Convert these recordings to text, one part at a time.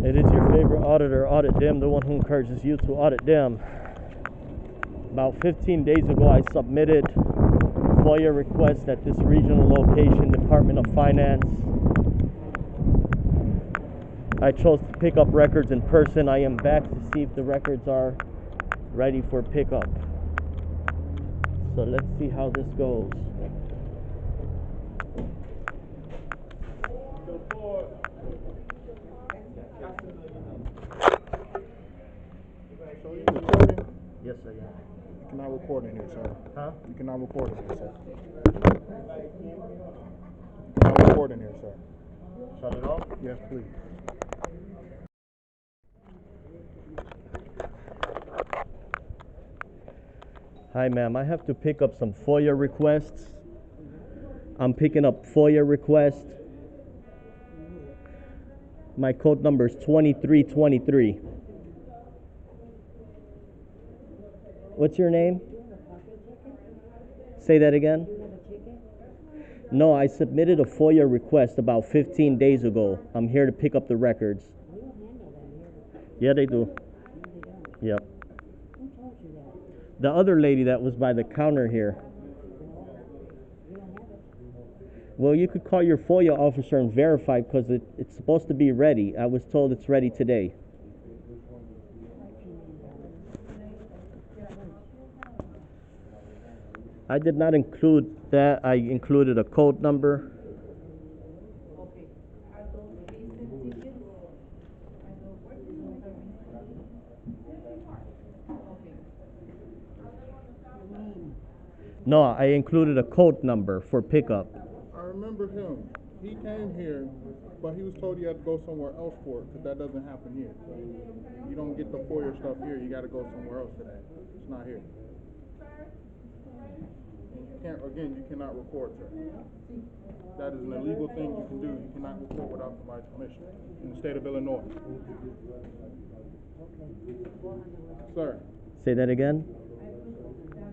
It is your favorite auditor, Audit Them, the one who encourages you to audit them. About 15 days ago, I submitted FOIA request at this regional location, Department of Finance. I chose to pick up records in person. I am back to see if the records are ready for pickup. So let's see how this goes. So you recording? Yes, sir. Yeah. You cannot record in here, sir. Huh? You cannot record in here, sir. You cannot record in here, sir. Shut it off? Yes, please. Hi, ma'am. I have to pick up some FOIA requests. I'm picking up FOIA requests. My code number is 2323. What's your name? Say that again. No, I submitted a FOIA request about 15 days ago. I'm here to pick up the records. Yeah, they do. Yep. The other lady that was by the counter here. Well, you could call your FOIA officer and verify because it's supposed to be ready. I was told it's ready today. I did not include that. I included a code number. No, I included a code number for pickup. I remember him. He came here, but he was told he had to go somewhere else for it because that doesn't happen here. You don't get the FOIA stuff here. You got to go somewhere else for that. It's not here. Again, you cannot record, sir. That is an illegal thing you can do. You cannot record without somebody's permission in the state of Illinois. Sir. Say that again?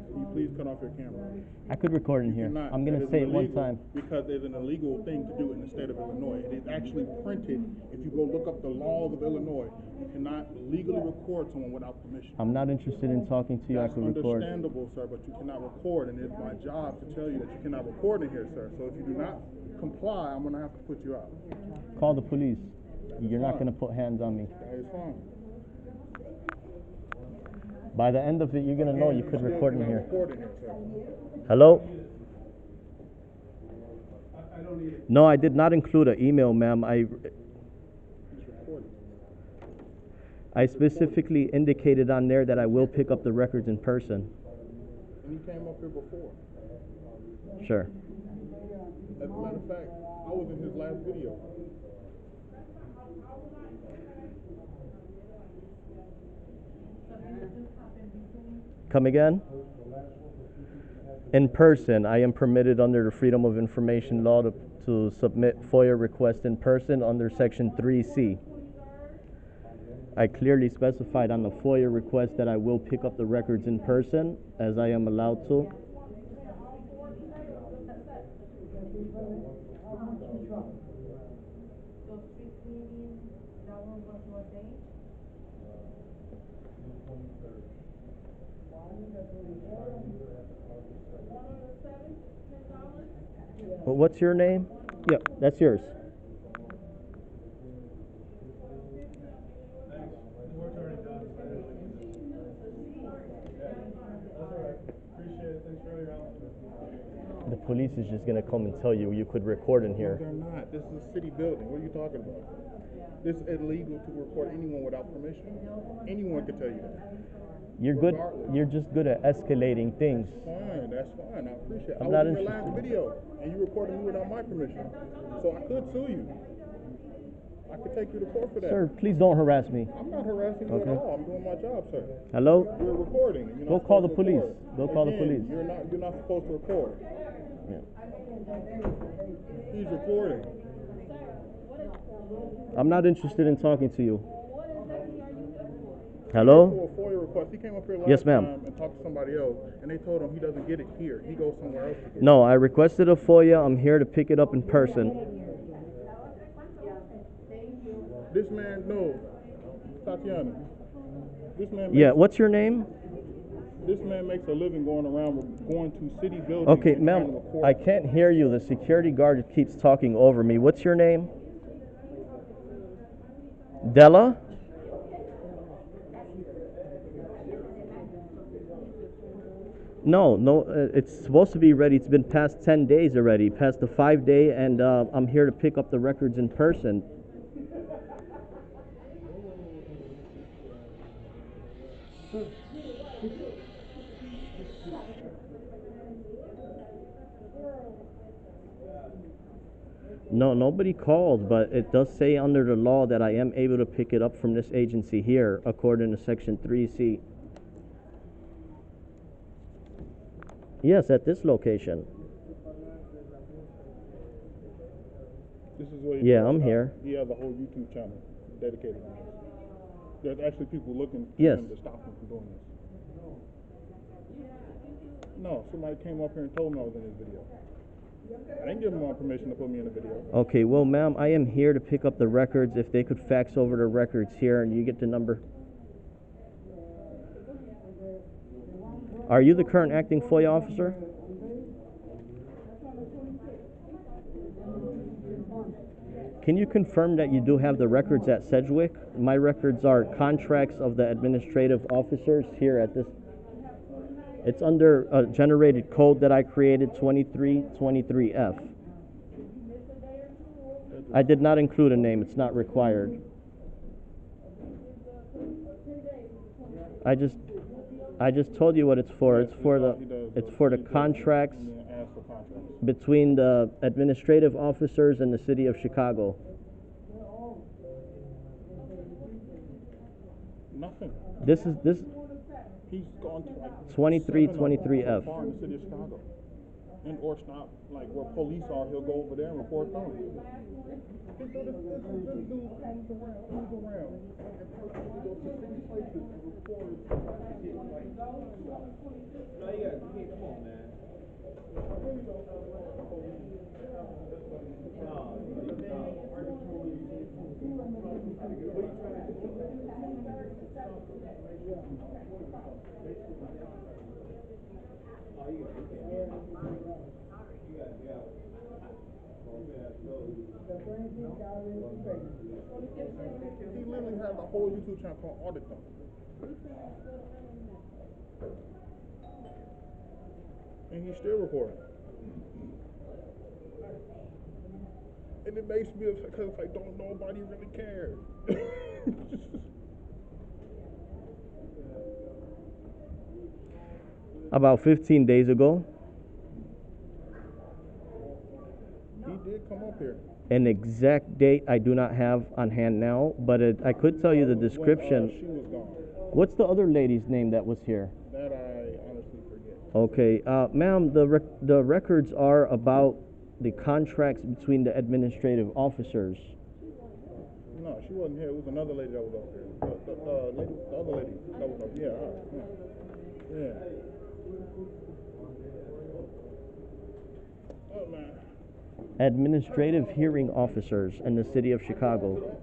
Can you please cut off your camera? I could record in here. I'm going to say it one time. Because there's an illegal thing to do in the state of Illinois. It is actually printed. If you go look up the laws of Illinois, you cannot legally record someone without permission. I'm not interested in talking to you. That's I can record. understandable, sir, but you cannot record, and it's my job to tell you that you cannot record in here, sir. So if you do not comply, I'm going to have to put you out. Call the police. You're not going to put hands on me. That is fine. By the end of it, you're going to know you could record in here. Record in here, sir. Hello? No, I did not include an email, ma'am. I specifically indicated on there that I will pick up the records in person. And you came up here before. Sure. As a matter of fact, I was in his last video. Come again? In person, I am permitted under the Freedom of Information Law to submit FOIA requests in person under Section 3C. I clearly specified on the FOIA request that I will pick up the records in person, as I am allowed to. Well, what's your name? Yeah, that's yours. The police is just going to come and tell you you could record in here. No, they're not. This is a city building. What are you talking about? This is illegal to record anyone without permission. Anyone can tell you that. You're good. You're just good at escalating things. Fine, that's fine. I appreciate it. I'm I not was in your interested. last video, and you recorded me without my permission. So I could sue you. I could take you to court for that. Sir, please don't harass me. I'm not harassing you at all. I'm doing my job, sir. Hello? You're recording. You're Go call the police. Go call the police. You're not supposed to record. Yeah. He's recording. I'm not interested in talking to you. Hello? For a FOIA request. He came up here last Yes, ma'am. time and talked to somebody else, and they told him he doesn't get it here. He goes somewhere else to get it. No, I requested a FOIA. I'm here to pick it up in person. This man, no, Tatiana. This man. Yeah, what's your name? This man makes a living going to city buildings. Okay, and ma'am, trying to record. I can't hear you. The security guard keeps talking over me. What's your name? Della? No, it's supposed to be ready. It's been past 10 days already, past the 5-day, and I'm here to pick up the records in person. No, nobody called, but it does say under the law that I am able to pick it up from this agency here, according to Section 3C. Yes, at this location. This is what Yeah, I'm here. He has a whole YouTube channel dedicated to this. There's actually people looking for Yes. him to stop him from doing this. No, somebody came up here and told me I was in this video. I didn't give them my permission to put me in the video. Okay, well, ma'am, I am here to pick up the records. If they could fax over the records here and you get the number. Are you the current acting FOIA officer? Can you confirm that you do have the records at Sedgwick? My records are contracts of the administrative officers here at this. It's under a generated code that I created, 2323F. I did not include a name. It's not required. I just told you what it's for. It's for the contracts between the administrative officers and the city of Chicago. Nothing. This. He's gone to like 2323F. far in the city of Chicago. And or stop, like where police are, he'll go over there and report them. This dude comes around. No, you gotta come on, man. He literally has a whole YouTube channel called Audit Them. And he's still recording. And it makes me upset because it's like, don't nobody really care. About 15 days ago, He did come up here. an exact date I do not have on hand now, but I could tell you the description. When she was gone. What's the other lady's name that was here? That I honestly forget. Okay, ma'am, the records are about the contracts between the administrative officers. No, she wasn't here. It was another lady that was up here. The other lady that was up here. Yeah. Oh, man. Administrative hearing officers in the city of Chicago.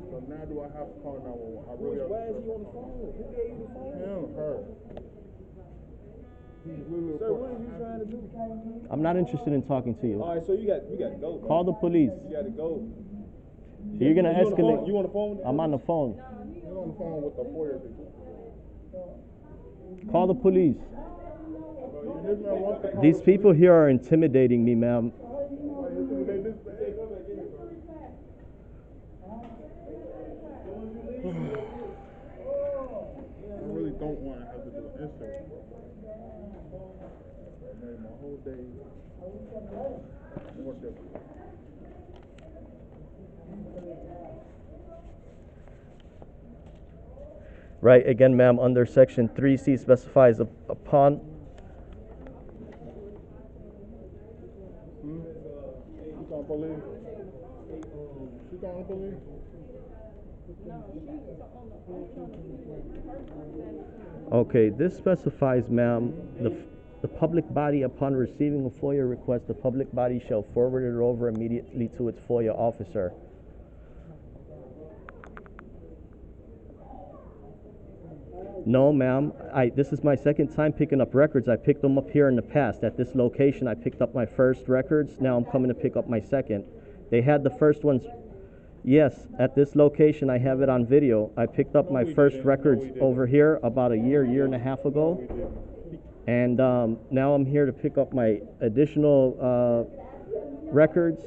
So now do I have to call 911? I really have to. Why is he on the phone? Who gave you the phone? Him, her. Sir, what are you trying to do? I'm not interested in talking to you. All right, so you got to go. Bro. Call the police. You got to go. You're gonna You on the phone? escalate. You on the phone? I'm on the phone. He's on the phone with the FOIA people. Call the police. This man wants to call These the people here are intimidating me, ma'am. I really don't want to have to do an insert. I made my whole day more difficult. Right, again, ma'am, under section 3C specifies upon She calling police? She calling police? Okay, this specifies, ma'am, The public body, upon receiving a FOIA request, the public body shall forward it over immediately to its FOIA officer. No, ma'am. This is my second time picking up records. I picked them up here in the past. At this location, I picked up my first records. Now I'm coming to pick up my second. They had the first ones. Yes, at this location, I have it on video. I picked up my first records over here about a year and a half ago. And now I'm here to pick up my additional records.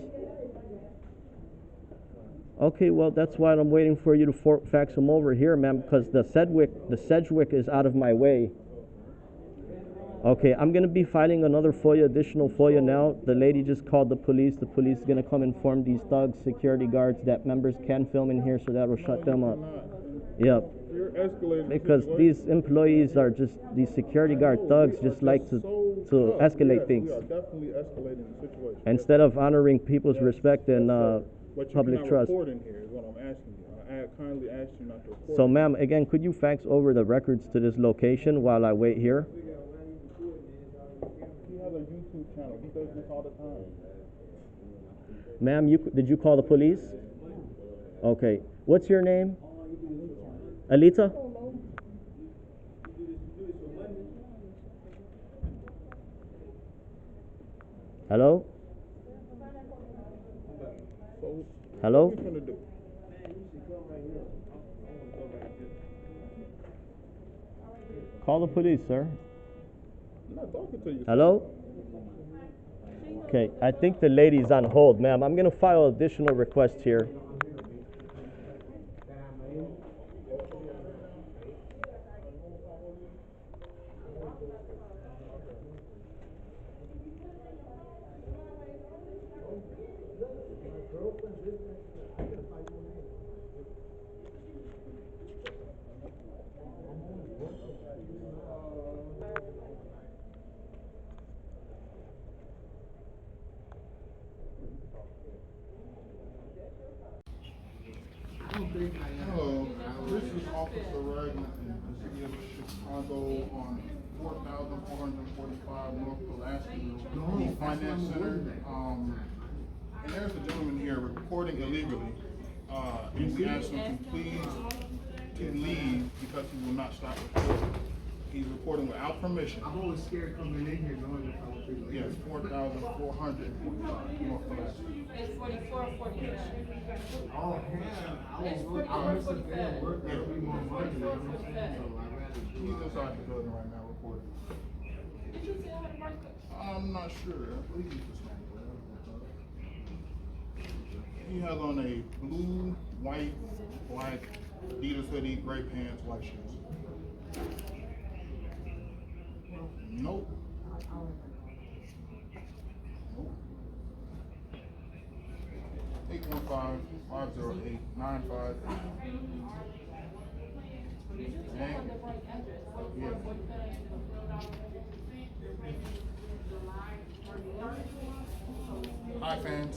Okay, well, that's why I'm waiting for you to fax them over here, ma'am, because the Sedgwick is out of my way. Okay, I'm going to be filing another FOIA, additional FOIA now. The lady just called the police. The police is going to come inform these thugs, security guards, that members can film in here, so that will shut them up. Yep. You're escalating Because these employees are just, these security guard thugs just like to escalate things. We are definitely escalating the situation. Instead of honoring people's respect and But public you're not trust. recording here is what I'm asking you. I kindly asked you not to record. So, ma'am, again, could you fax over the records to this location while I wait here? He has a YouTube channel. He does this all the time. Ma'am, did you call the police? Okay. What's your name? Alita? Hello? So, Hello? what are we gonna do? Call the police, sir. I'm not talking to you. Hello? Okay, I think the lady's on hold, ma'am. I'm going to file additional requests here. Hello, this is Officer Rile in the city of Chicago on 4,445 North Pulaski, the Finance Center. And there's a gentleman here recording illegally. And we asked him to please to leave because he will not stop recording. He's recording without permission. I'm always scared coming in here knowing that I'm people. Yes, 4,445 North Pulaski. It's 44 or 45. Oh, hell, I must have been at work, that'll be more money, you know what I'm saying? So I'd rather do He's it. inside the building right now recording. Did you tell her to mark it? I'm not sure. I believe he's just He has on a blue, white, black Adidas hoodie, gray pants, white shoes. Nope. Nope. 815-508-95. Did you tell her the right address? 44 or 45? Hi, fans.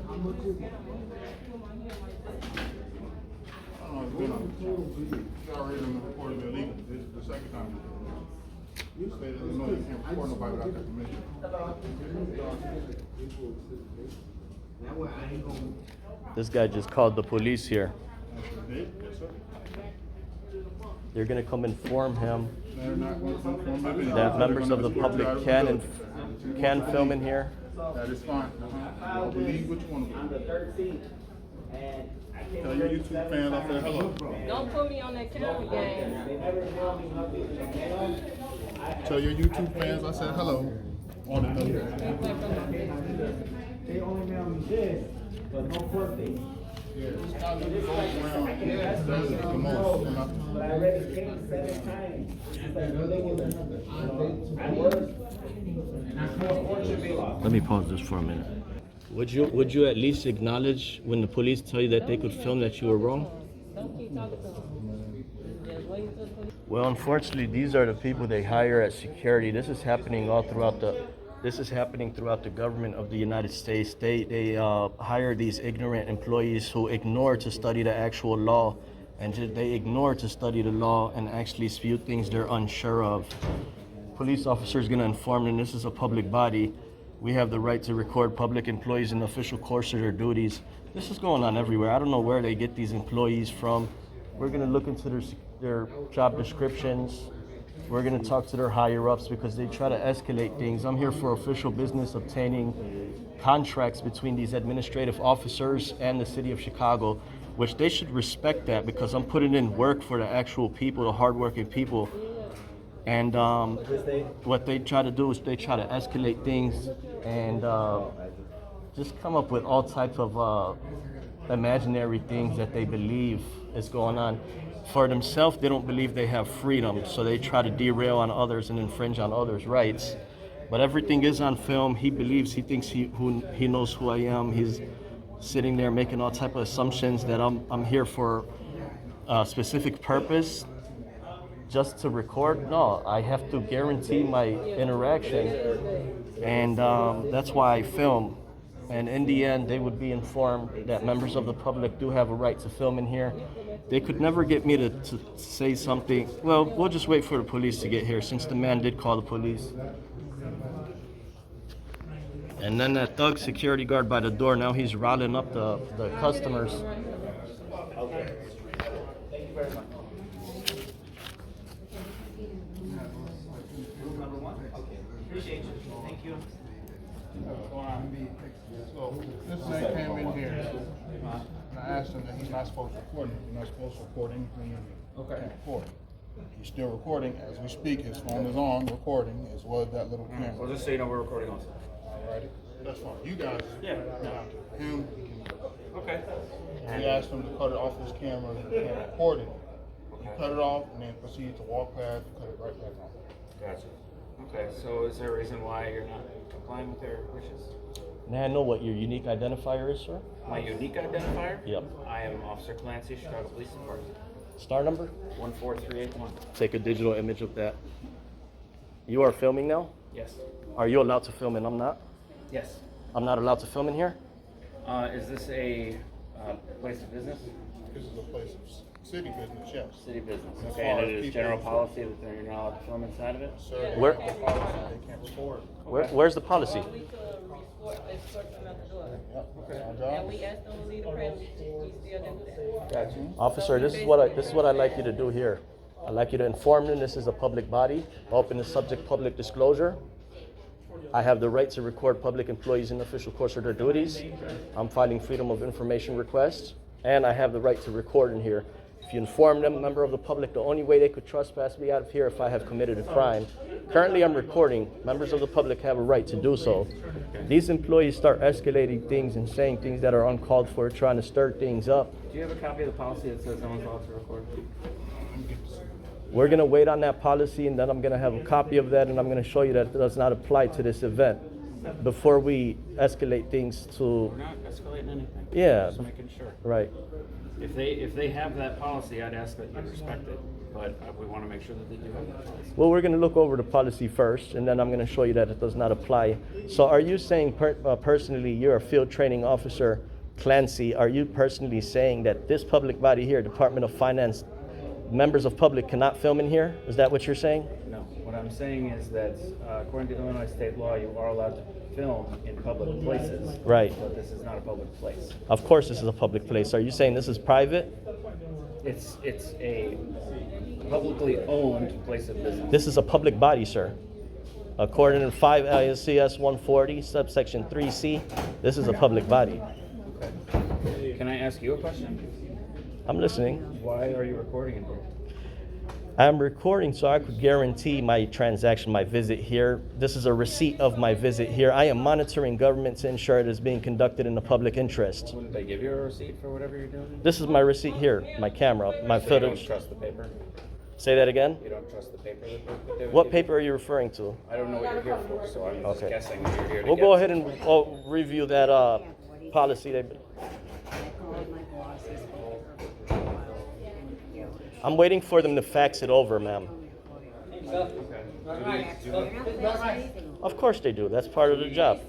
I'm looking. I don't know, it's been on. He's already been recording illegal. This is the second time. You say that no, you can't record nobody without their permission. That way I ain't gonna. This guy just called the police here. Yes, sir. They're going to come inform him They're not going to inform anything. that members They're of the gonna escort you out public of can the and building. can film in here. That is fine. I'll believe which one On of the them. 13th, and I came. Tell your YouTube fans I said hello. Don't put me on that camera game. They never tell me nothing, you know? Tell your YouTube fans I said hello. On the number. They only mail me this, but no birthday. Yeah, this guy that goes around and does it the most. And But I already came 7 times. It's like ridiculous. You know, I work, and I call fortune lost. Let me pause this for a minute. Would you at least acknowledge when the police tell you that they could film that you were wrong? Don't keep talking to them. Just wait until the police. Well, unfortunately, these are the people they hire as security. This is happening all throughout the government of the United States. They hire these ignorant employees who ignore to study the actual law and they ignore to study the law and actually spew things they're unsure of. Police officer is going to inform them this is a public body. We have the right to record public employees in the official course of their duties. This is going on everywhere. I don't know where they get these employees from. We're going to look into their job descriptions. We're going to talk to their higher ups because they try to escalate things. I'm here for official business, obtaining contracts between these administrative officers and the city of Chicago, which they should respect that because I'm putting in work for the actual people, the hardworking people. And what they try to do is they try to escalate things and just come up with all types of imaginary things that they believe is going on. For themselves, they don't believe they have freedom, so they try to derail on others and infringe on others' rights. But everything is on film. He believes, he thinks he knows who I am. He's sitting there making all type of assumptions that I'm here for a specific purpose. Just to record? No, I have to guarantee my interaction, and that's why I film. And in the end, they would be informed that members of the public do have a right to film in here. They could never get me to say something. Well, we'll just wait for the police to get here, since the man did call the police. And then that thug security guard by the door, now he's riling up the customers. Okay. Thank you very much. Number one? Okay. Appreciate you. Thank you. So this man came in here and I asked him that he's not supposed to record it. You're not supposed to record anything in here. Okay. You can't record. He's still recording as we speak. His phone is on recording as well as that little camera. Well, just so you know, we're recording also. Alrighty. That's fine. You guys. Yeah. Down to him. Okay. He asked him to cut it off his camera. He can't record it. He cut it off and then proceeded to walk past and cut it right back on. Gotcha. Okay, so is there a reason why you're not complying with their wishes? May I know what your unique identifier is, sir? My unique identifier? Yep. I am Officer Clancy, Chicago Police Department. Star number? 14381. Take a digital image of that. You are filming now? Yes. Are you allowed to film and I'm not? Yes. I'm not allowed to film in here? Is this a place of business? This is a place of city business, yes. City business. As Okay, far and as it is people- general policy that you're not allowed to film inside of it? Sir, Where- they can't record. Where's the policy? We could escort them out the door. Yep. Our And job. we asked them to leave the premise, we still didn't do that. Gotcha. Officer, this is what I'd like you to do here. I'd like you to inform them this is a public body, open the subject public disclosure. I have the right to record public employees in the official course of their duties. I'm filing freedom of information requests, and I have the right to record in here. If you inform them, member of the public, the only way they could trespass me out of here if I have committed a crime. Currently, I'm recording. Members of the public have a right to do so. These employees start escalating things and saying things that are uncalled for, trying to stir things up. Do you have a copy of the policy that says no one's allowed to record? We're going to wait on that policy, and then I'm going to have a copy of that, and I'm going to show you that it does not apply to this event before we escalate things to, We're not escalating anything. Yeah. Just making sure. right. If they have that policy, I'd ask that you respect it, but we want to make sure that they do have that policy. Well, we're going to look over the policy first, and then I'm going to show you that it does not apply. So are you saying personally, you're a field training officer, Clancy, are you personally saying that this public body here, Department of Finance, members of public cannot film in here? Is that what you're saying? No, what I'm saying is that according to Illinois state law, you are allowed to film in public places. Right. But this is not a public place. Of course this is a public place. Are you saying this is private? It's a publicly owned place of business. This is a public body, sir. According to 5 ILCS 140, subsection 3C, this is a public body. Okay. Can I ask you a question? I'm listening. Why are you recording in here? I'm recording so I could guarantee my transaction, my visit here. This is a receipt of my visit here. I am monitoring government to ensure it is being conducted in the public interest. Wouldn't they give you a receipt for whatever you're doing? This is my receipt here, my camera, my So you don't footage. trust the paper? Say that again? You don't trust the paper that they would What give you? paper are you referring to? I don't know what you're here for, so I'm just Okay. guessing that you're here to We'll get go ahead and review that policy. I'm waiting for them to fax it over, ma'am. Of course they do. That's part of the job.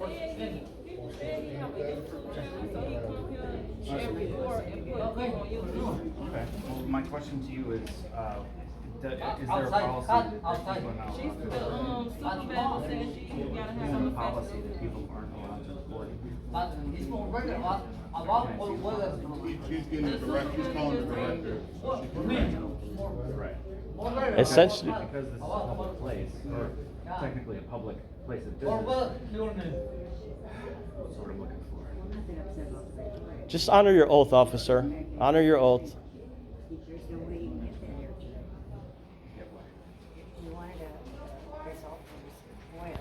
Okay, well, my question to you is, is there a Outside, policy cut, that outside. people are not She's allowed to the supervisor said you gotta have Is there a a policy that people aren't allowed to record? He's getting the direct, he's calling the director. Right. Essentially, Because this is a public place, or technically a public place of business, that's what I'm looking for. just honor your oath, officer. Honor your oath. There's no way you can get that here. You wanted a result from FOIA.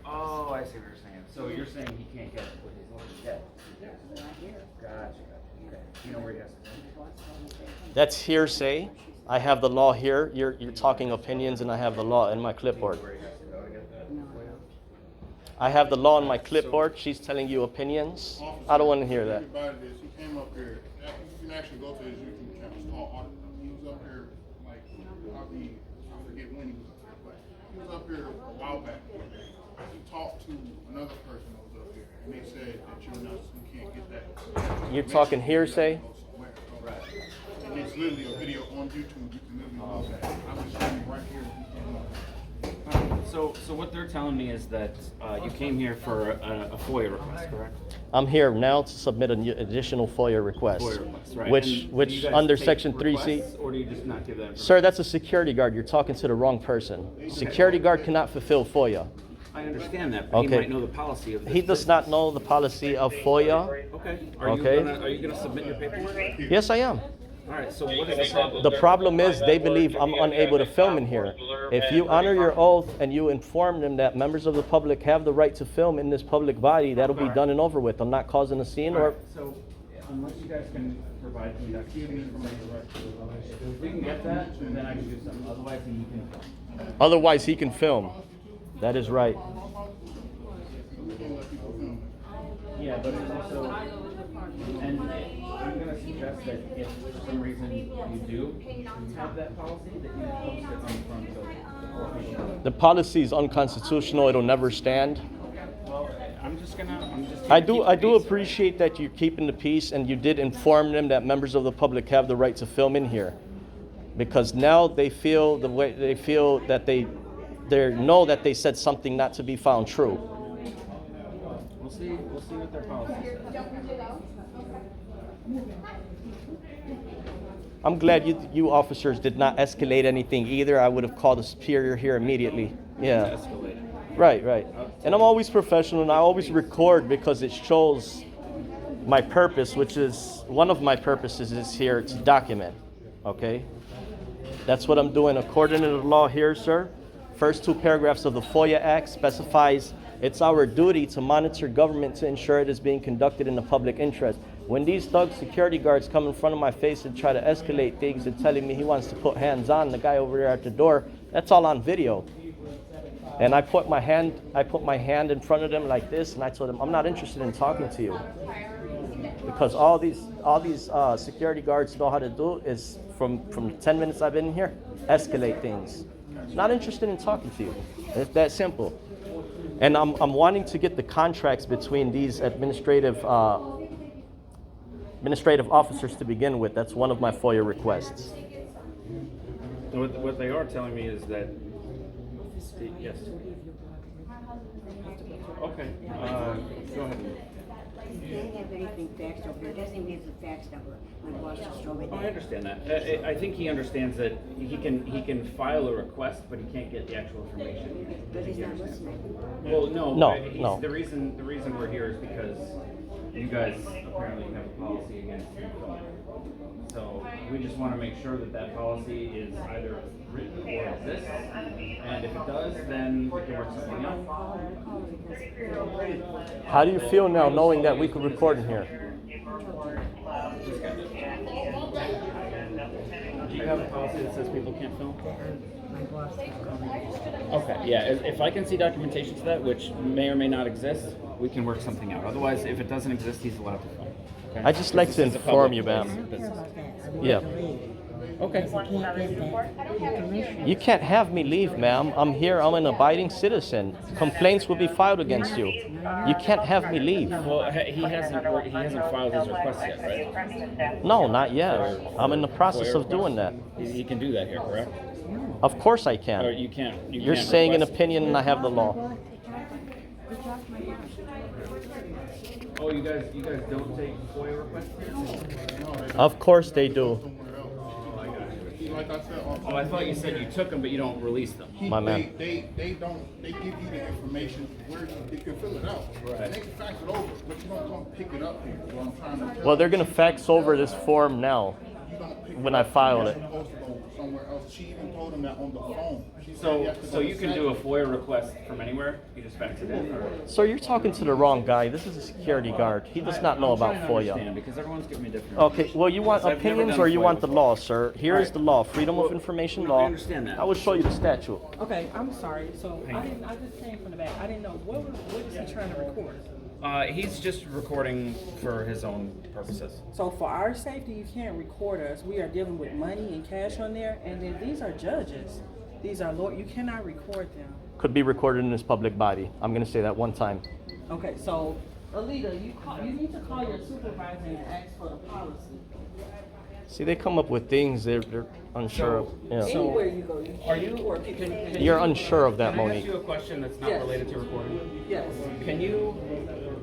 Oh, I see what you're saying. So you're saying he can't get it with his own debt? Not here. Gotcha. Okay. You know where he has to go? That's hearsay. I have the law here. You're talking opinions, and I have the law in my clipboard. Where he has to go to get that? I have the law in my clipboard. She's telling you opinions. I don't want to hear that. Everybody this, he came up here, you can actually go to his YouTube channel, it's called Audit. He was up here, like, probably, I forget when he was up here, but he was up here a while back. He talked to another person that was up here, and they said that you can't get that. You're talking hearsay? Right. And it's literally a video on YouTube, you can literally go back. I'm just showing you right here. So what they're telling me is that you came here for a FOIA request, correct? I'm here now to submit an additional FOIA request, FOIA request, right? which And do you which guys under take Section 3C. requests, or do you just not give that information? Sir, that's a security guard. You're talking to the wrong person. Security guard cannot fulfill FOIA. I understand that, but Okay. he might know the policy of this He does not know the policy of FOIA. Okay. Okay. Are you gonna submit your paperwork? Yes, I am. All right. So what is the problem? The problem is they believe I'm unable to film in here. If you honor your oath and you inform them that members of the public have the right to film in this public body, that'll be done and over with. I'm not causing a scene All or... right, so unless you guys can provide me that information, if we can get that, then I can do something. Otherwise, then you can. Otherwise, he can film. That is right. Yeah, but it's also, and I'm gonna suggest that if for some reason you do have that policy, that you post it on the front building. The policy is unconstitutional. It'll never stand. Well, I'm just I keep do the peace. appreciate that you're keeping the peace and you did inform them that members of the public have the right to film in here. Because now they feel the way they feel that they know that they said something not to be found true. We'll see what their policy says. I'm glad you officers did not escalate anything either. I would have called a superior here immediately. Yeah. Escalate. Right. And I'm always professional and I always record because it shows my purpose, which is one of my purposes is here to document. Okay? That's what I'm doing according to the law here, sir. First two paragraphs of the FOIA Act specifies it's our duty to monitor government to ensure it is being conducted in the public interest. When these thug security guards come in front of my face and try to escalate things and telling me he wants to put hands on the guy over there at the door, that's all on video. And I put my hand in front of them like this, and I told them, I'm not interested in talking to you. Because all these security guards know how to do is from the 10 minutes I've been here, escalate things. Not interested in talking to you. It's that simple. And I'm wanting to get the contracts between these administrative officers to begin with. That's one of my FOIA requests. What they are telling me is that, yes. Okay, go ahead. You can't have anything faxed over here. It doesn't even have the fax number. My boss just told me Oh, I that. understand that. I think he understands that he can file a request, but he can't get the actual information. But he's not listening. Well, no. No, but no. The reason we're here is because you guys apparently have a policy against filming. So we just want to make sure that policy is either written or exists, and if it does, then we can work something out. How do you feel now knowing that we could record in here? Do you have a policy that says people can't film? My boss just called me. Okay, yeah, if I can see documentation to that, which may or may not exist, we can work something out. Otherwise, if it doesn't exist, he's allowed to film. Okay? I just like to This is a inform public you, place ma'am. of business. I don't care about that. I Yeah. want to leave. Okay. Because he can't get that information. You can't have me leave, ma'am. I'm here. I'm an abiding citizen. Complaints will be filed against you. You can't have me leave. Well, he hasn't filed his request yet, right? No, not yet. I'm in the process of doing that. He can do that here, correct? Of course I Or can. you can't. You're can't saying an request- opinion and I have the law. They talked my boss. Oh, you guys don't take FOIA requests? Of course they do. Somewhere else. Like I said, Oh, I thought you said you took them, but you don't release them. My man. They give you the information where you can fill it out. Right. And they can fax it over, but you don't come pick it up here. What I'm trying to tell Well, they're you. going to fax over this form now You don't pick when it I up. file You're it. supposed to go somewhere else. She even told him that on the phone. She said have to So go you to can do a SKYTECH. FOIA request from anywhere? You just fax it in, or? So you're talking to the wrong guy. This is a security guard. He does not know about I'm trying to FOIA. understand, because everyone's giving me different. Okay, well, you want Because I've never opinions done or you FOIA want the before. law, sir? Here is Right. the law, Freedom of Information No, I Law. understand that. I will show you the statute. Okay, I'm sorry. So I just came from the back. I didn't know what is he trying to record? He's just recording for his own purposes. So for our safety, you can't record us. We are dealing with money and cash on there, and then these are judges. These are lawyers. You cannot record them. Could be recorded in this public body. I'm going to say that one time. Okay, so Alita, you need to call your supervisor and ask for the policy. See, they come up with things they're unsure of. Yeah. Anywhere you go, Are you- report people. You're unsure of that, Can I ask Monique. you a question that's not Yes. related to recording? Yes. Can you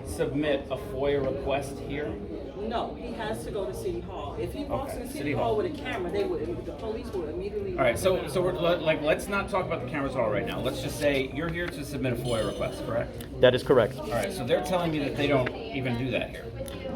submit a FOIA request here? No, he has to go to City Hall. If he walks Okay, in City City Hall Hall. with a camera, the police will immediately. All right, so we're like, let's not talk about the cameras at all right now. Let's just say you're here to submit a FOIA request, correct? That is correct. All right, so they're telling me that they don't even do that here.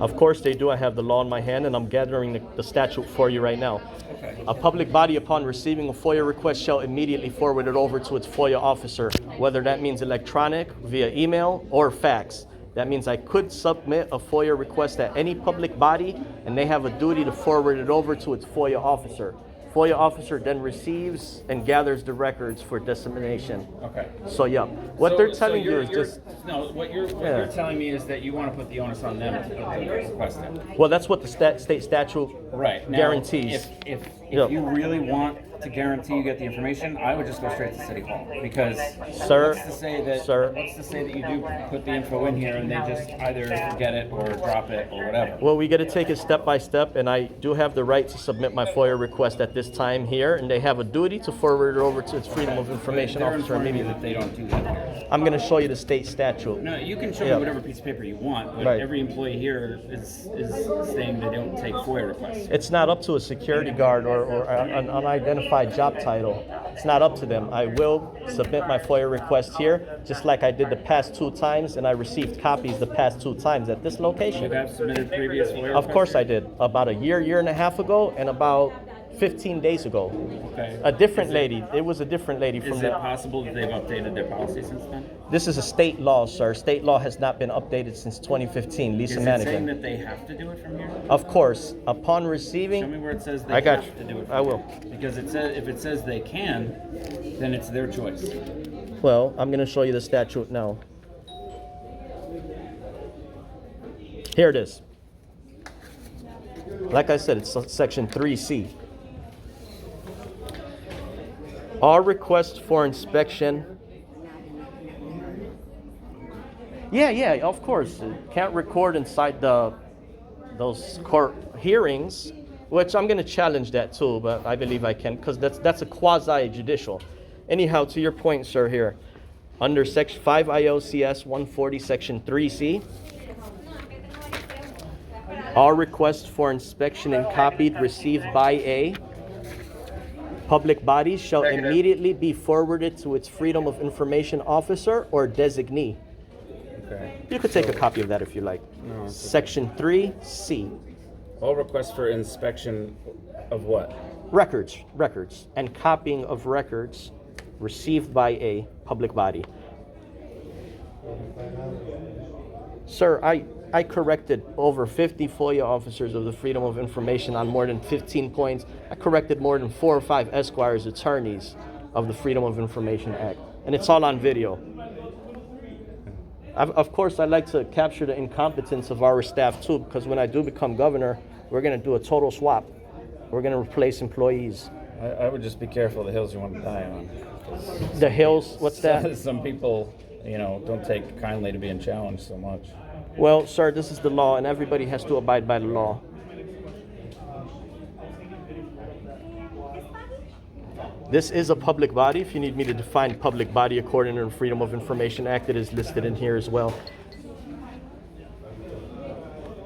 Of course they do. I have the law in my hand and I'm gathering the statute for you right now. Okay. A public body upon receiving a FOIA request shall immediately forward it over to its FOIA officer, whether that means electronic, via email, or fax. That means I could submit a FOIA request at any public body and they have a duty to forward it over to its FOIA officer. FOIA officer then receives and gathers the records for dissemination. Okay. So yeah, what they're telling you is just, no. What you're Yeah. telling me is that you want to put the onus on them to put the request in. well, that's what the state statute Right. Now, guarantees. If Yep. you really want to guarantee you get the information, I would just go straight to City Hall, because Sir, what's to say that sir. what's to say that you do put the info in here and they just either get it or drop it or whatever. Well, we got to take it step by step, and I do have the right to submit my FOIA request at this time here, and they have a duty to forward it over to its Freedom of Information They're officer informing me immediately. that they don't do that here. I'm going to show you the state statute. No, you can show Yeah. me whatever piece of paper you want, but Right. every employee here is saying they don't take FOIA requests. It's not up to a security guard or an unidentified job title. It's not up to them. I will submit my FOIA request here, just like I did the past 2 times, and I received copies the past 2 times at this You location. have submitted previous FOIA Of course I requests? did. About a year and a half ago, and about 15 days ago. Okay. A different lady. It was a different lady from Is the... it possible that they've updated their policy since then? This is a state law, sir. State law has not been updated since 2015. Is Lisa it saying Manigan. that they have to do it from here? Of course, upon Show me receiving... where it says they I got have you. to do it from I will. here. Because it says, if it says they can, then it's their choice. Well, I'm going to show you the statute now. Here it is. Like I said, it's section 3C. All requests for inspection. Yeah, of course. Can't record inside those court hearings, which I'm going to challenge that too, but I believe I can, because that's a quasi-judicial. Anyhow, to your point, sir, here, under section 5 ILCS 140, section 3C, all requests for inspection and copied received by a public body shall immediately be forwarded to its Freedom of Information officer or designee. Okay. You could take a copy of that if you like. No, it's Section 3C, All requests for inspection of what? records, and copying of records received by a public body. Sir, I corrected over 50 FOIA officers of the Freedom of Information on more than 15 points. I corrected more than 4 or 5 Esquire's attorneys of the Freedom of Information Act. And it's all on video. Of course, I like to capture the incompetence of our staff too, because when I do become governor, we're going to do a total swap. We're gonna replace employees. I would just be careful the hills you want to die on. 'Cause The hills, what's that? Some people, you know, don't take kindly to being challenged so much. Well, sir, this is the law, and everybody has to abide by the law. This is a public body. If you need me to define public body according to the Freedom of Information Act, it is listed in here as well.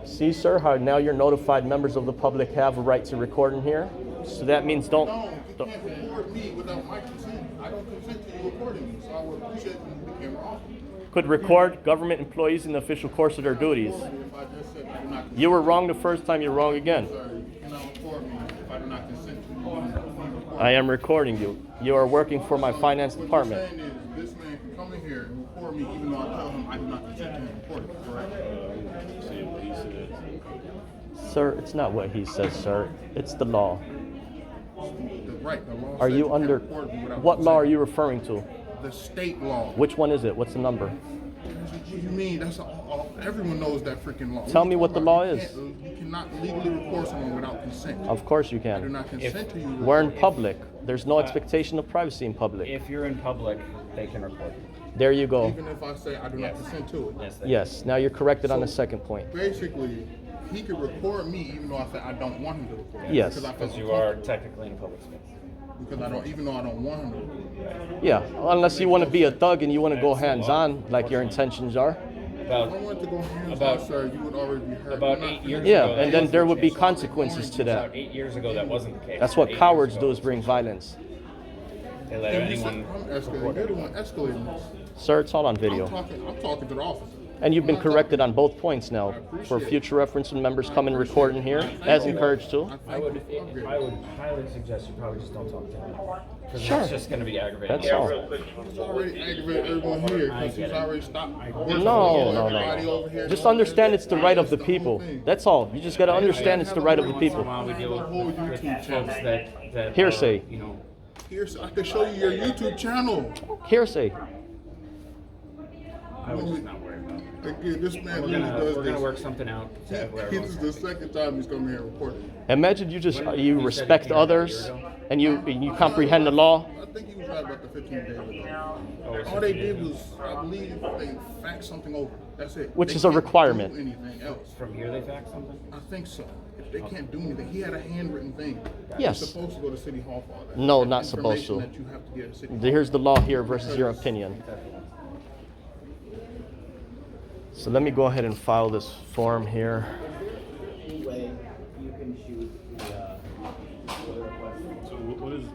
See, sir, how now you're notified members of the public have a right to record in here. So that means No, you can't record me without my consent. I don't consent to you recording me, so I would appreciate when the camera off. could record government employees in the official course of their duties. If I just said I do not consent. You were wrong the first time, you're wrong again. Sir, you cannot record me if I do not consent to you. I am recording you. You are working for my finance department. What you're saying is this man can come in here and record me even though I tell him I do not consent to him recording, correct? Sir, it's not what he says, sir. It's the law. Right, the law Are says you can't under, record me without what law are consent. you referring to? The state law. Which one is it? What's the number? What do you mean? That's everyone knows that freaking law. Tell me what the law is. You cannot legally record someone without consent. Of course you I do can. not consent to you. We're in public. There's no expectation of privacy in public. If you're in public, they can record you. There you go. Even if I say I do not consent to it. Yes, they Yes, now you're corrected on the second point. Basically, he could record me even though I say I don't want him to record me. Yes. Because I feel Because you are technically in public space. Because I don't, even though I don't want him to record me. Yeah, unless you want to be a thug and you want to go hands-on like your intentions are. If I wanted to go hands About- on, sir, you would already be hurt. About I'm not 8 years Yeah, ago, and then there would be consequences to about that. 8 years ago, that wasn't the case. That's what 8 years cowards ago, do, is bring violence. They let And you said anyone I'm escalating. You're the one escalating this. Sir, it's all on video. I'm talking to the officer. And you've been I'm not corrected talking- on both points now. For future reference, when members come and record in here, as encouraged to. I would highly suggest you probably just don't talk to him. Because Sure. it's just going to be aggravating. That's all. He's already aggravated everyone here because he's already stopped. No. Just understand it's the right of the people. That's all. You just got to understand it's the right of the people. While we deal with folks that Hearsay. you know, Here's, I can show you your YouTube channel. Hearsay. I would just not worry about it. Again, this man We're really gonna does we're gonna this. work something out. To where This is the second time he's coming here recording. Imagine you respect others and you comprehend the law. I think he was right about the 15 days ago. it's All they 15 did was, I believe, they faxed something over. That's it. Which They is a can't requirement. do anything else. From here, they fax something. I think so. If they can't do anything, he had a handwritten thing. Yes. You're supposed to go to City Hall for all that. No, That's not supposed to. information that you have to get at City Hall. Here's the law here versus your opinion. So let me go ahead and file this form here. So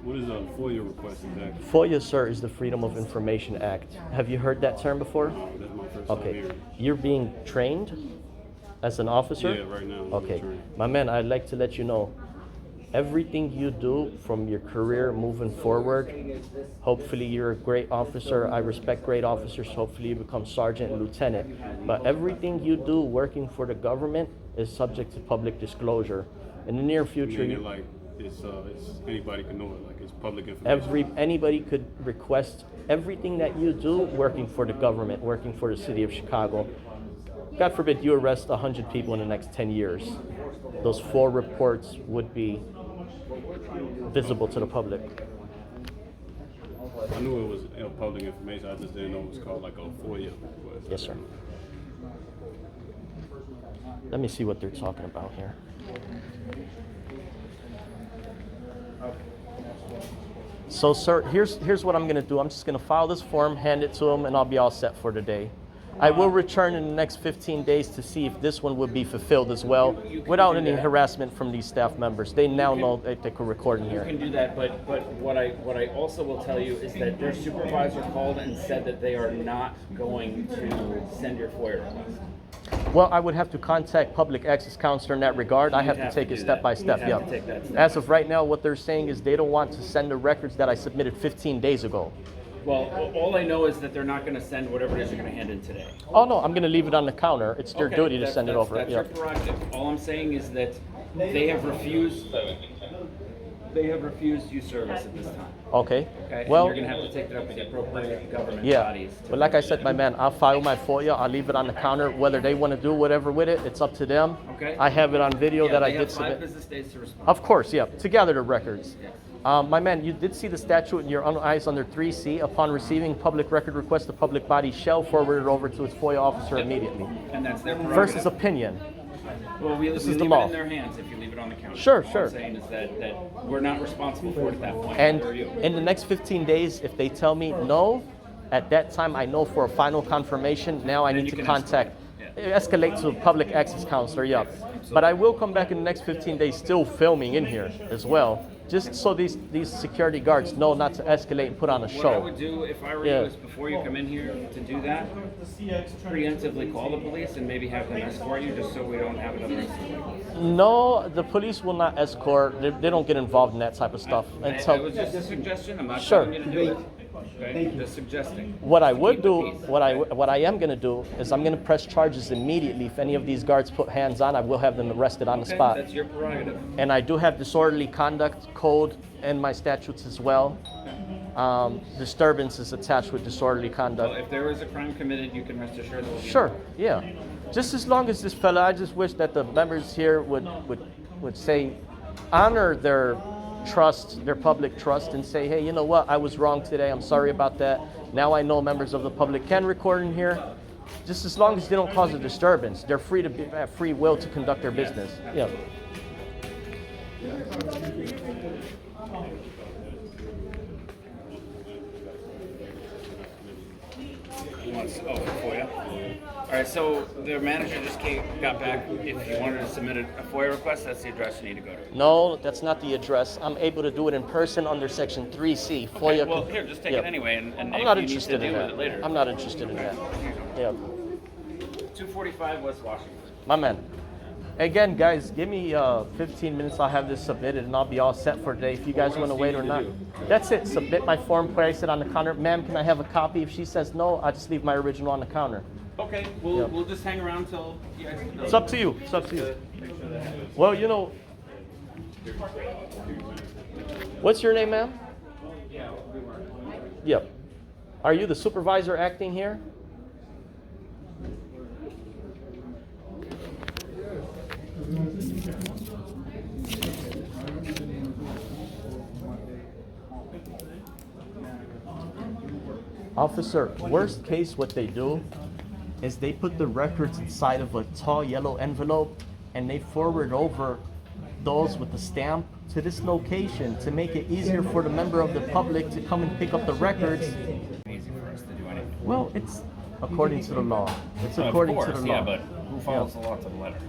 what is a FOIA request exactly? FOIA, sir, is the Freedom of Information Act. Have you heard that term before? That's my first time Okay. hearing. You're being trained as an officer? Yeah, right now. I'm Okay. trained. My man, I'd like to let you know, everything you do from your career moving forward, hopefully you're a great officer. I respect great officers. Hopefully you become sergeant and lieutenant. But everything you do working for the government is subject to public disclosure. In the near future, Meaning like it's anybody can know it, like it's public information. anybody could request everything that you do working for the government, working for the city of Chicago. God forbid you arrest 100 people in the next 10 years. Those 4 reports would be visible to the public. I knew it was public information. I just didn't know it was called like a FOIA request. Yes, sir. Let me see what they're talking about here. So, sir, here's what I'm going to do. I'm just going to file this form, hand it to him, and I'll be all set for today. I will return in the next 15 days to see if this one will be fulfilled as well, without any harassment from these staff members. They now know that they could record in You here. can do that, but what I also will tell you is that their supervisor called and said that they are not going to send your FOIA request. Well, I would have to contact Public Access Counselor in that regard. I have to take it step by step, You'd have to yeah. take that step. As of right now, what they're saying is they don't want to send the records that I submitted 15 days ago. Well, all I know is that they're not going to send whatever it is you're going to hand in today. Oh, no, I'm going to leave it on the counter. It's their Okay, duty to that's- send it over. That's Yeah. their prerogative. All I'm saying is that they have refused. They have refused you service at this time. Okay. Okay. Well, and you're gonna have to take it up with the appropriate government yeah. bodies. But like I said, my man, I'll file my FOIA. I'll leave it on the counter. Whether they want to do whatever with it, it's up to them. Okay. I have it on video Yeah, that I they did have 5 submit. business days to respond. Of course, yeah. To gather the records. Yes. My man, you did see the statute in your own eyes under 3C. Upon receiving public record request, the public body shall forward it over to its FOIA officer immediately. And that's their prerogative. Versus opinion. Well, we This leave is the it law. in their hands if you leave it on the counter. Sure, All sure. I'm saying is that we're not responsible for it at that point. And They're you. in the next 15 days, if they tell me no, at that time I know for a final confirmation, now I Then need you to can contact, escalate. escalate to a public access counselor, yeah. But I will come back in the next 15 days still filming in here as well, just so these security guards know not to escalate and put on a What I show. would do if I were Yeah. you is before you come in here to do that, preemptively call the police and maybe have them escort you just so we don't have another incident. No, the police will not escort. They don't get involved in that type of stuff It until. was just a suggestion. I'm not Sure. telling you to do it. Okay? Just suggesting. What I would Keep the do, peace. what I am going to do is I'm going to press charges immediately. If any of these guards put hands on, I will have them arrested on the Okay, spot. that's your prerogative. And I do have disorderly conduct code in my statutes as well. Disturbance is attached with disorderly Well, conduct. if there is a crime committed, you can rest assured that we'll be Sure, yeah. Just as long as this fella, I just wish that the members here would say, honor their trust, their public trust, and say, hey, you know what, I was wrong today, I'm sorry about that. Now I know members of the public can record in here. Just as long as they don't cause a disturbance, they're free to have free will to conduct their business. Yeah. Oh, for FOIA. All right, so the manager just got back. If you wanted to submit a FOIA request, that's the address you need to go to. No, that's not the address. I'm able to do it in person under Section 3C. FOIA. Well, here, just take Yeah. it anyway, and I'm if not you need to interested in deal that. with it later. I'm not interested in that. Yeah. 245 West Washington. My man. Again, guys, give me 15 minutes. I'll have this submitted and I'll be all set for today. If you guys want to wait or not. That's it. Submit my form, place it on the counter. Ma'am, can I have a copy? If she says no, I'll just leave my original on the counter. Okay, Yeah. we'll just hang around till you guys. It's up to you. It's up to you. Make sure that happens. Well, you know. What's your name, ma'am? Yeah, we were. Yep. Are you the supervisor acting here? Officer, worst case what they do is they put the records inside of a tall yellow envelope and they forward over those with the stamp to this location to make it easier for the member of the public to come and pick up the records. Easy for us to do anything. Well, it's according to the law. It's according to the law. Yeah, but who follows the law to the letter?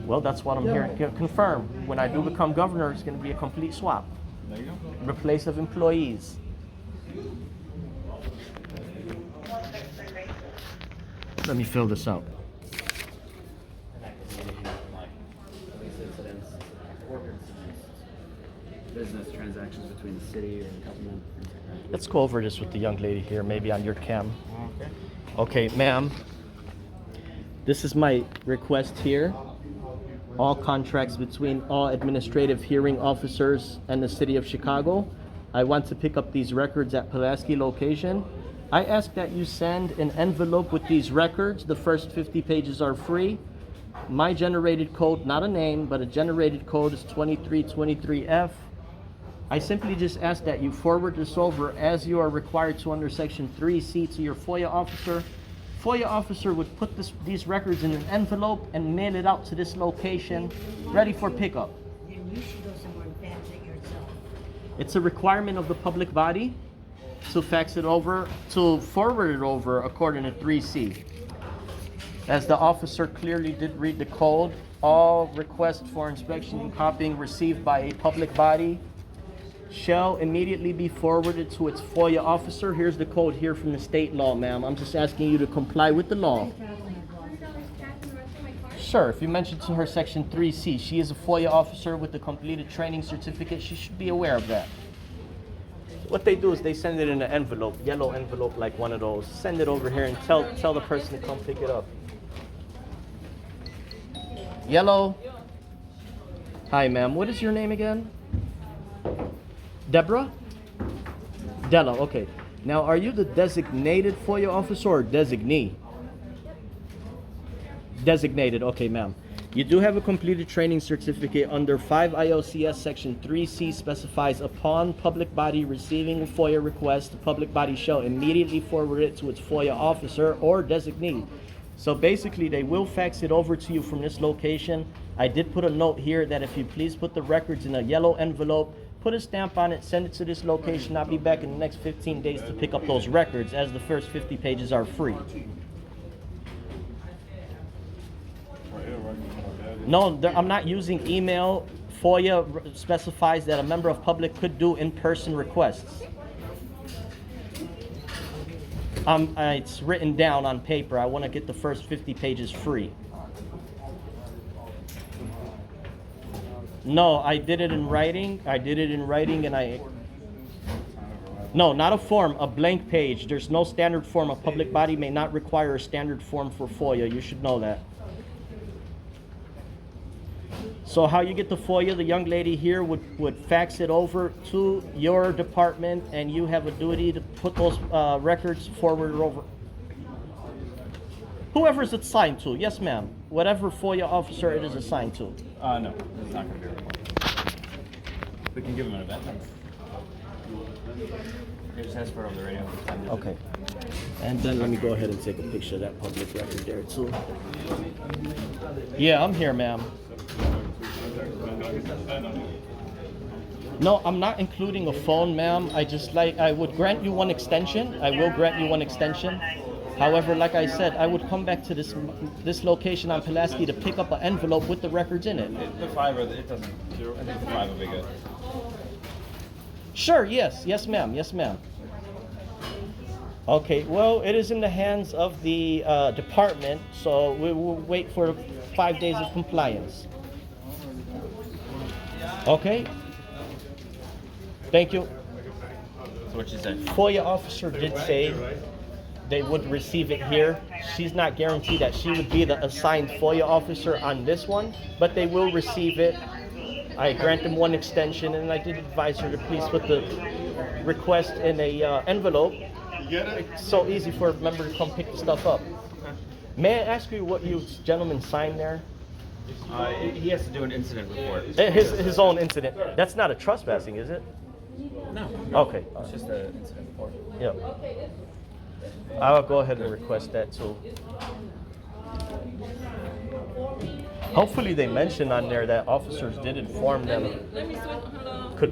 Well, that's what I'm here to confirm. When I do become governor, it's going to be a complete swap. There you go. Replace of employees. Let me fill this out. Business transactions between the city and government. Let's go over this with the young lady here, maybe on your cam. Okay. Okay, ma'am. This is my request here. All contracts between all administrative hearing officers and the city of Chicago. I want to pick up these records at Pulaski location. I ask that you send an envelope with these records. The first 50 pages are free. My generated code, not a name, but a generated code is 2323F. I simply just ask that you forward this over as you are required to under Section 3C to your FOIA officer. FOIA officer would put these records in an envelope and mail it out to this location, ready for pickup. Then you should go somewhere and fax it yourself. It's a requirement of the public body to fax it over, to forward it over according to 3C. As the officer clearly did read the code, all requests for inspection and copying received by a public body shall immediately be forwarded to its FOIA officer. Here's the code here from the state law, ma'am. I'm just asking you to comply with the law. Sure, if you mention to her Section 3C, she is a FOIA officer with a completed training certificate. She should be aware of that. What they do is they send it in an envelope, yellow envelope like one of those. Send it over here and tell the person to come pick it up. Yellow. Hi, ma'am. What is your name again? Deborah? Della, okay. Now, are you the designated FOIA officer or designee? Designated, okay, ma'am. You do have a completed training certificate under 5 ILCS section 3C specifies upon public body receiving a FOIA request, the public body shall immediately forward it to its FOIA officer or designee. So basically, they will fax it over to you from this location. I did put a note here that if you please put the records in a yellow envelope, put a stamp on it, send it to this location. I'll be back in the next 15 days to pick up those records, as the first 50 pages are free. No, I'm not using email. FOIA specifies that a member of public could do in-person requests. It's written down on paper. I want to get the first 50 pages free. No, I did it in writing. And no, not a form, a blank page. There's no standard form. A public body may not require a standard form for FOIA. You should know that. So how you get the FOIA, the young lady here would fax it over to your department, and you have a duty to put those records forward over. Whoever's assigned to, yes ma'am. Whatever FOIA officer it is assigned to. No, it's not gonna be required. We can give him an event number. He just has to put it over the radio. Okay. And then let me go ahead and take a picture of that public record there too. Yeah, I'm here, ma'am. No, I'm not including a phone, ma'am. I would grant you one extension. I will grant you one extension. However, like I said, I would come back to this location on Pulaski to pick up an envelope with the records in it. The 5, it doesn't, I think the 5 will be good. Sure, yes. Yes, ma'am. Yes, ma'am. Okay, well, it is in the hands of the department, so we will wait for 5 days of compliance. Okay? Thank you. So what you said? FOIA officer did say they would receive it here. She's not guaranteed that she would be the assigned FOIA officer on this one, but they will receive it. I grant them one extension, and I did advise her to please put the request in a envelope. It's so easy for a member to come pick the stuff up. May I ask you what you gentlemen signed there? He has to do an incident report. His own incident. That's not a trespassing, is it? No. Okay. It's just an incident report. Yeah. I'll go ahead and request that too. Hopefully they mention on there that officers did inform them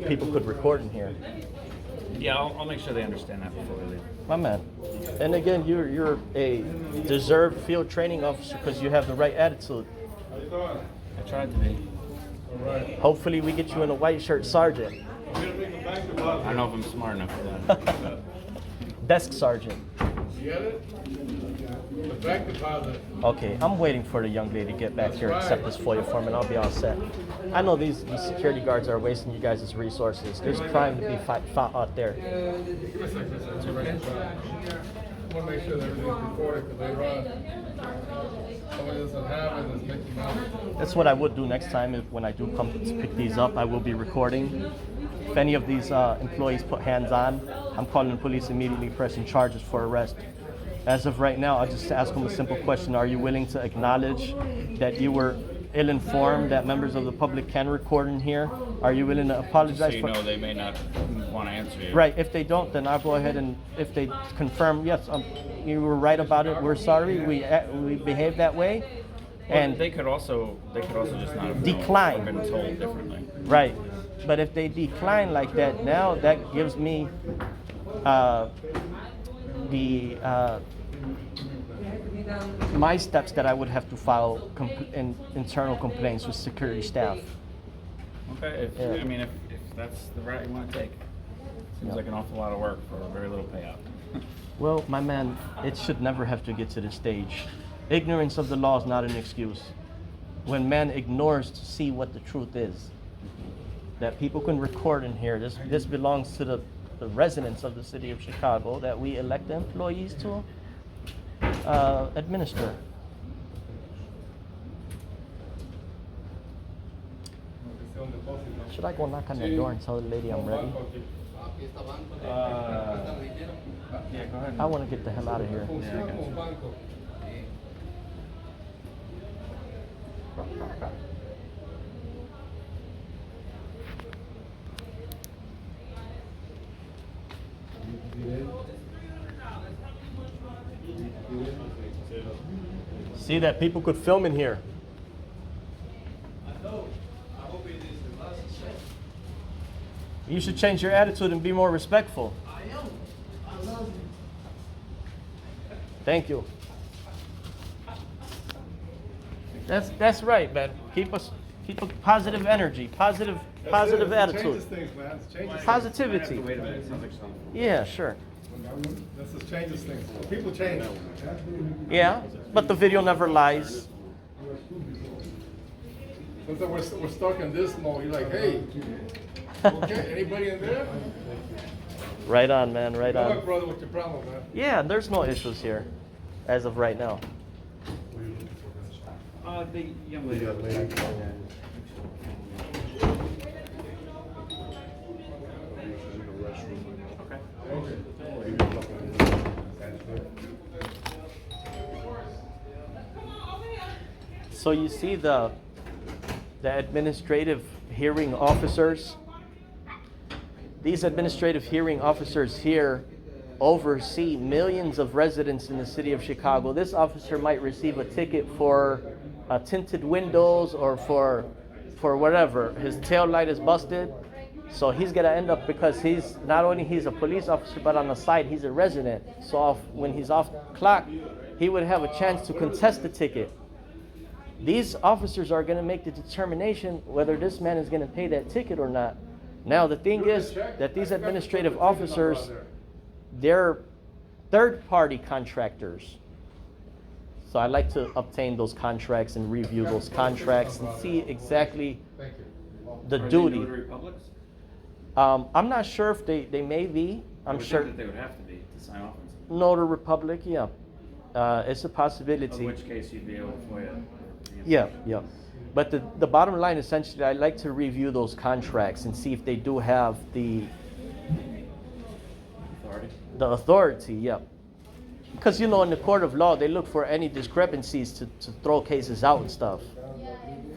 people could record in here. Yeah, I'll make sure they understand that before we leave. My man. And again, you're a deserved field training officer because you have the right attitude. I tried to be. Hopefully we get you in a white shirt sergeant. I don't know if I'm smart enough for that. Desk sergeant. You get it? The bank deposit. Okay, I'm waiting for the young lady to get back here, accept this FOIA form, and I'll be all set. I know these security guards are wasting you guys' resources. There's crime to be fought out there. Give me a second. I want to make sure that everything's recorded because later on, somebody doesn't have it, it's making out. That's what I would do next time when I do come to pick these up. I will be recording. If any of these employees put hands on, I'm calling the police immediately, pressing charges for arrest. As of right now, I'll just ask them a simple question. Are you willing to acknowledge that you were ill-informed that members of the public can record in here? Are you willing to apologize? So you know they may not want to answer you. Right. If they don't, then I'll go ahead and if they confirm, yes, you were right about it. We're sorry. We behaved that way. And they could also just not have decline. Been told differently. Right. But if they decline like that, now that gives me my steps that I would have to file internal complaints with security staff. Okay, I mean, if that's the route you want to take, seems like an awful lot of work for very little payout. Well, my man, it should never have to get to this stage. Ignorance of the law is not an excuse. When man ignores to see what the truth is, that people can record in here, this belongs to the residents of the city of Chicago that we elect the employees to administer. It's the only Should I go knock on that door and tell the lady I'm ready? Yeah, go ahead. I want to get the hell out of here. Yeah, I got you. See that people could film in here. You should change your attitude and be more respectful. Thank you. That's right, man. Keep a positive energy, positive Changes attitude, things, man. It changes positivity. Wait a minute, it sounds like something. Yeah, sure. things. This just changes things. People change. Yeah, but the video never lies. Sometimes we're stuck in this mode. You're like, hey, okay, anybody in there? Right on, man. Right Good luck, on. brother, with your problem, man. Yeah, there's no issues here, as of right now. The young lady. So you see the administrative hearing officers. These administrative hearing officers here oversee millions of residents in the city of Chicago. This officer might receive a ticket for tinted windows or for whatever. His tail light is busted. So he's gonna end up, because he's not only he's a police officer, but on the side he's a resident. So when he's off clock, he would have a chance to contest the ticket. These officers are gonna make the determination whether this man is gonna pay that ticket or not. Now the thing is that these administrative officers, they're third-party contractors. So I like to obtain those contracts and review those contracts and see exactly Thank you. the Are they duty. notary publics? I'm not sure if they may be. I I'm would sure think that they would have to be to sign off on something. Notary Republic, yeah. It's a In possibility. which case you'd be able to FOIA. Yeah, yeah. But the bottom line, essentially, I like to review those contracts and see if they do have the authority, yeah. Because, in the court of law, they look for any discrepancies to throw cases out and stuff.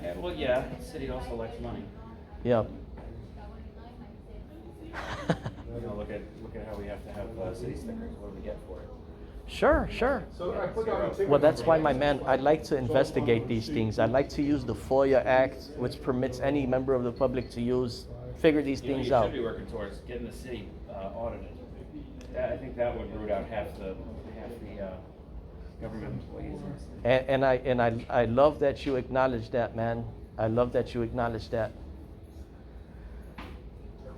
Yeah, well, yeah, the city also likes money. Yeah. Look at how we have to have city stickers. What do we get for it? Sure, sure. So I put down a ticket. Well, that's why, my man, I'd like to investigate these things. I'd like to use the FOIA Act, which permits any member of the public to figure these things You out. should be working towards getting the city audited. I think that would root out half the government employees. And I love that you acknowledge that, man. I love that you acknowledge that.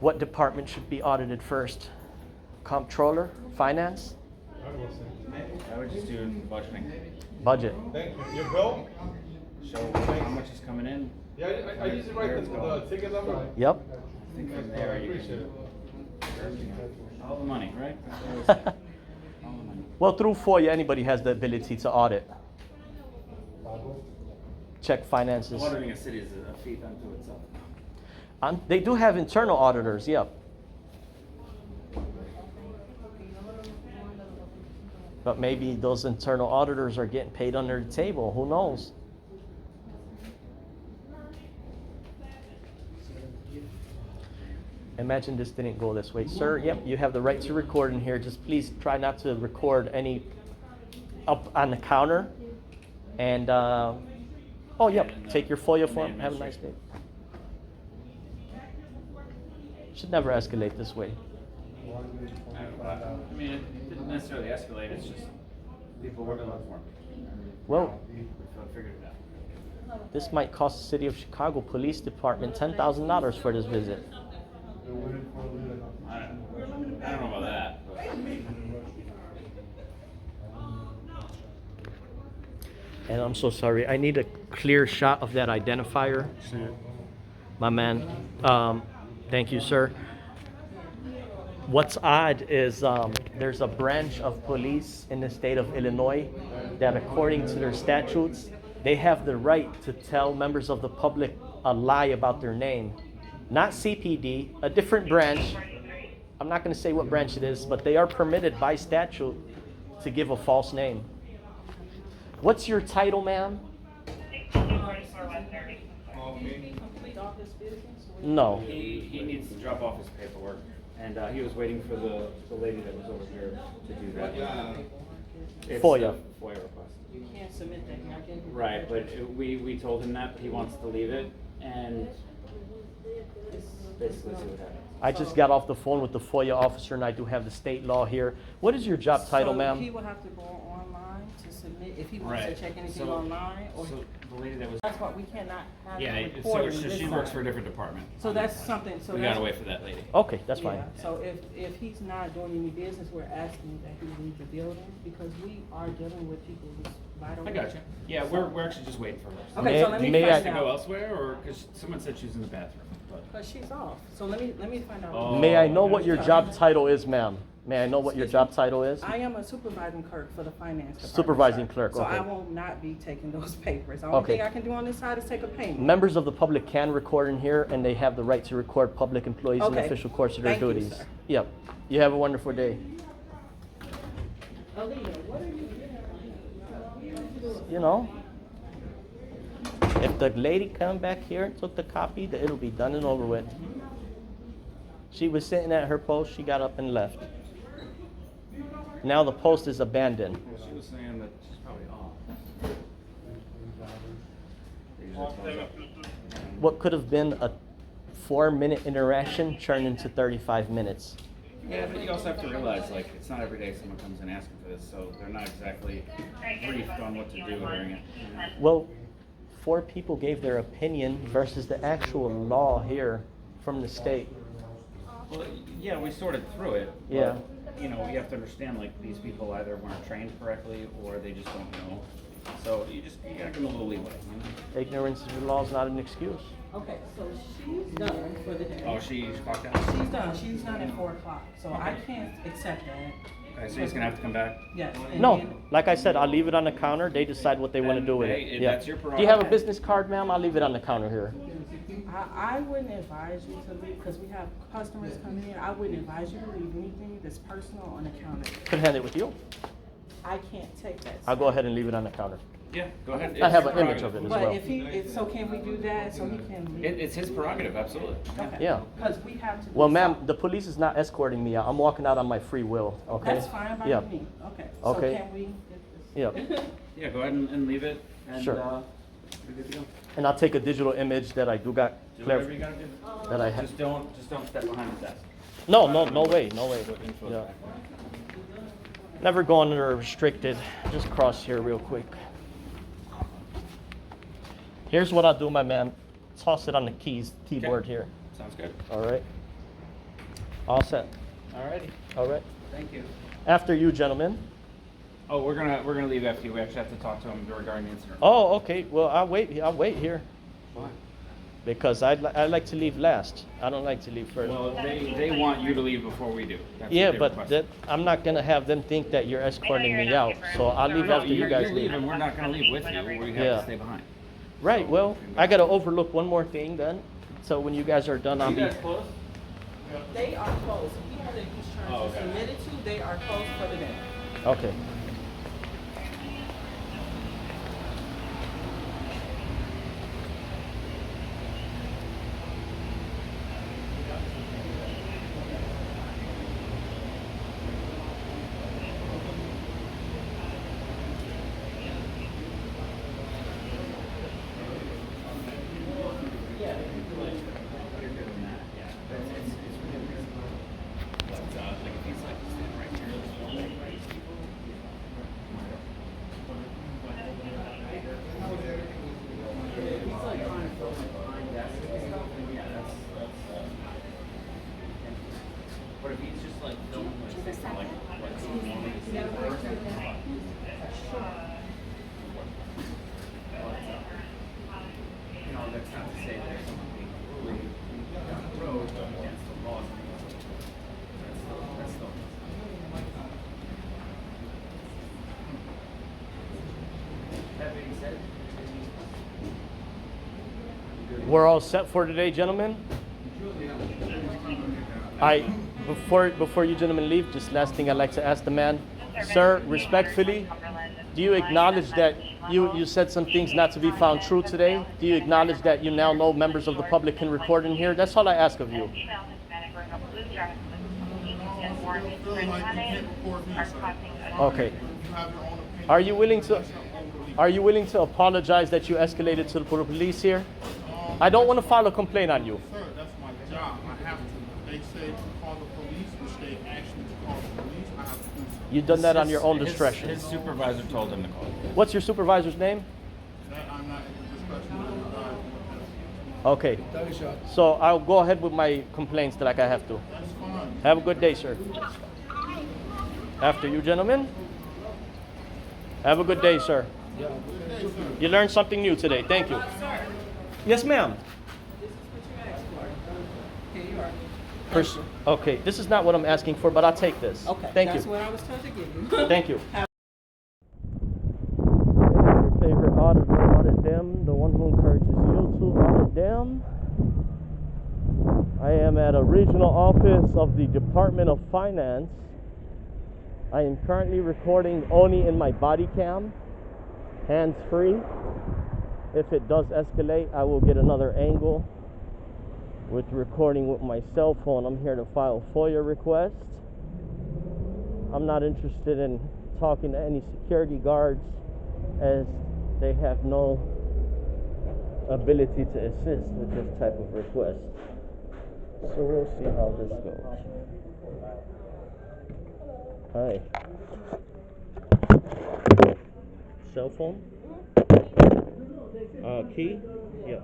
What department should be audited first? Comptroller? Finance? I would just do budgeting. Budget? Thank you. Your bill? Show how much is coming in. Yeah, I usually write the ticket number. Yep. I think from there you Appreciate it. all the money, right? All the money. Well, through FOIA, anybody has the ability to audit. Check finances. Auditing a city is a feat unto itself. They do have internal auditors, yep. But maybe those internal auditors are getting paid under the table. Who knows? Imagine this didn't go this way. Sir, yep, you have the right to record in here. Just please try not to record any up on the counter. And, oh, yep, take your FOIA form. Have a nice day. Should never escalate this way. I mean, it didn't necessarily escalate, it's just people working on for it. Well, We figured it out. this might cost the City of Chicago Police Department $10,000 for this visit. I don't know about that, but And I'm so sorry. I need a clear shot of that identifier. My man. Thank you, sir. What's odd is there's a branch of police in the state of Illinois that, according to their statutes, they have the right to tell members of the public a lie about their name. not CPD, a different branch. I'm not going to say what branch it is, but they are permitted by statute to give a false name. What's your title, ma'am? Complete office business? No. He needs to drop off his paperwork, and he was waiting for the lady that was over here to do that. It's FOIA. a FOIA request. You can't submit that here. I can. Right, but we told him that he wants to leave it, and basically see what happens. I just got off the phone with the FOIA officer, and I do have the state law here. What is your job title, So ma'am? he will have to go online to submit, if he wants to Right. check anything So- online, or, So the lady that was. that's what, we cannot have Yeah, it so recorded she this works side. for a different department. So that's something, so We that's. gotta wait for that lady. Okay, that's fine. Yeah, so if he's not doing any business, we're asking that he leave the building, because we are dealing with people who's vital. I got you. Yeah, we're actually just waiting for her. Okay, so let me May find I- To go out, elsewhere, or, cause someone said she was in the bathroom, but. because she's off, so let me find out. Oh. May I know what your job title is, ma'am? May I know what your job title is? I am a supervising clerk for the finance department. Supervising sir. clerk, So I okay. will not be taking those papers. The only Okay. thing I can do on this side is take a payment. Members of the public can record in here, and they have the right to record public employees in the Okay. official course of their Thank you, duties. sir. Yep. You have a wonderful day. Aaliyah, what are you doing? You know, if the lady come back here and took the copy, then it'll be done and over with. She was sitting at her post, she got up and left. Now the post is abandoned. Well, she was saying that she's probably off. What could have been a 4-minute interaction turned into 35 minutes. Yeah, but you also have to realize, like, it's not every day someone comes in asking for this, so they're not exactly briefed on what to do during it. Well, 4 people gave their opinion versus the actual law here from the state. Well, yeah, we sorted through it. but, Yeah. You know, you have to understand, like, these people either weren't trained correctly or they just don't know. So you gotta give them a little leeway, you know? Ignorance of the law is not an excuse. Okay, so she's done for the day. Oh, she's clocked out? She's done, she's done at 4 o'clock, so I can't accept that. Okay, so he's gonna have to come back? Yes. and No, then- like I said, I'll leave it on the counter. They decide what they want to Then do with they- it. that's your Do you have a prerogative. business card, ma'am? I'll leave it on the counter here. I wouldn't advise you to leave, because we have customers coming in, I wouldn't advise you to leave anything that's personal on the counter. Could hand it with you. I can't take that. I'll go ahead and leave it on the counter. Yeah, go ahead. I have It's an image prerogative. of it as But well. so can we do that, so he can leave? It's his prerogative, absolutely. Okay. Yeah. Because we have to. do Well, ma'am, something. the police is not escorting me out. I'm walking out on my free will, okay? That's fine by Yeah. me, okay. Okay. So can we get this? Yeah. Yeah, go ahead and leave it, and, Sure. we're good to go. And I'll take a digital image that I do got Do whatever you gotta do. that I have. Just don't step behind the desk. No way, no way. Info Yeah. back. Never go under restricted. Just cross here real quick. Here's what I'll do, my man. Toss it on the keyboard here. Sounds good. All right. All set. Alrighty, All right. thank you. After you, gentlemen. Oh, we're gonna leave after you. We actually have to talk to him regarding the incident. Oh, okay. Well, I'll wait here Why? because I like to leave last. I don't like to leave first. Well, they want you to leave before we do. That's what Yeah, they but requested. I'm not gonna have them think that you're escorting me out. So I'll leave No, after you you're guys leave. leaving. We're not gonna leave with you. We have Yeah. to stay behind. Right. Well, I gotta overlook one more thing then. So when you guys are done, I'll You be. guys close? They are closed. The people that he's trying Oh, to okay. submit it to, they are closed for the day. Okay. But if he's just like filming like what's going on in the you know, that's not to say there's someone being rude down the road against the laws. That's still. That being said, We're all set for today, gentlemen. Before you gentlemen leave, just last thing I'd like to ask the man, sir, respectfully, do you acknowledge that you said some things not to be found true today? Do you acknowledge that you now know members of the public can record in here? That's all I ask of you. Okay. Are you willing to apologize that you escalated to the police here? I don't want to file a complaint on you. Sir, that's my job. I have to. They say to call the police, which they asked me to call the police. I have to do so. You've done that on your own discretion. His supervisor told him to call. What's your supervisor's name? That I'm not in the discussion of the guy. Okay. So I'll go ahead with my complaints like I have to. That's fine. Have a good day, sir. After you, gentlemen. Have a good day, sir. You learned something new today. Thank you. Yes, ma'am. Here you are. Okay, this is not what I'm asking for, but I'll take this. Okay, Thank that's you. what I was told to give you. Thank you. Your favorite auditor, audit them, the one who encourages you to audit them. I am at a regional office of the Department of Finance. I am currently recording only in my body cam, hands free. If it does escalate, I will get another angle with recording with my cell phone. I'm here to file FOIA requests. I'm not interested in talking to any security guards as they have no ability to assist with this type of request. So we'll see how this goes. Hi. Cell phone? Key? Yeah.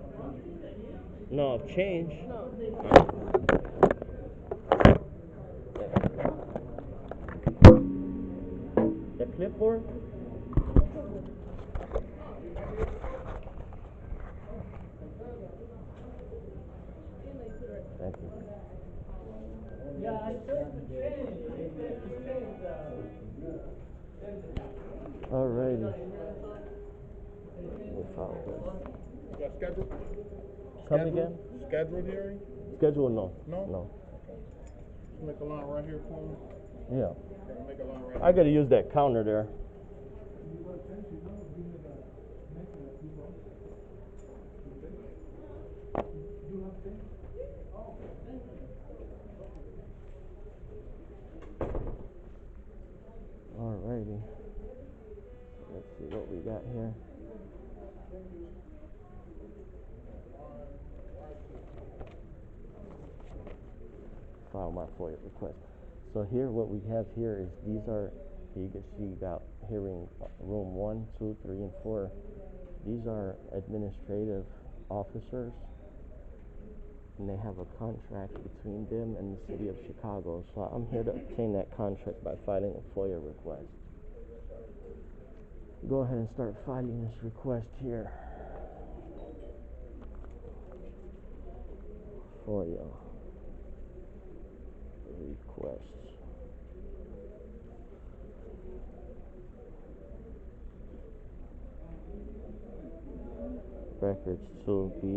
No, change. The clipboard? Thank you. Alrighty. We'll follow this. You got scheduled? Come again? Scheduled hearing? Schedule? No. No? No. Just make a line right here for me. Yeah. Okay, make a line right I gotta use that counter there. Alrighty. Let's see what we got here. File my FOIA request. So here, what we have here is these are, you can see you got hearing room 1, 2, 3, and 4. These are administrative officers, and they have a contract between them and the city of Chicago. So I'm here to obtain that contract by filing a FOIA request. Go ahead and start filing this request here. FOIA requests. Records to be.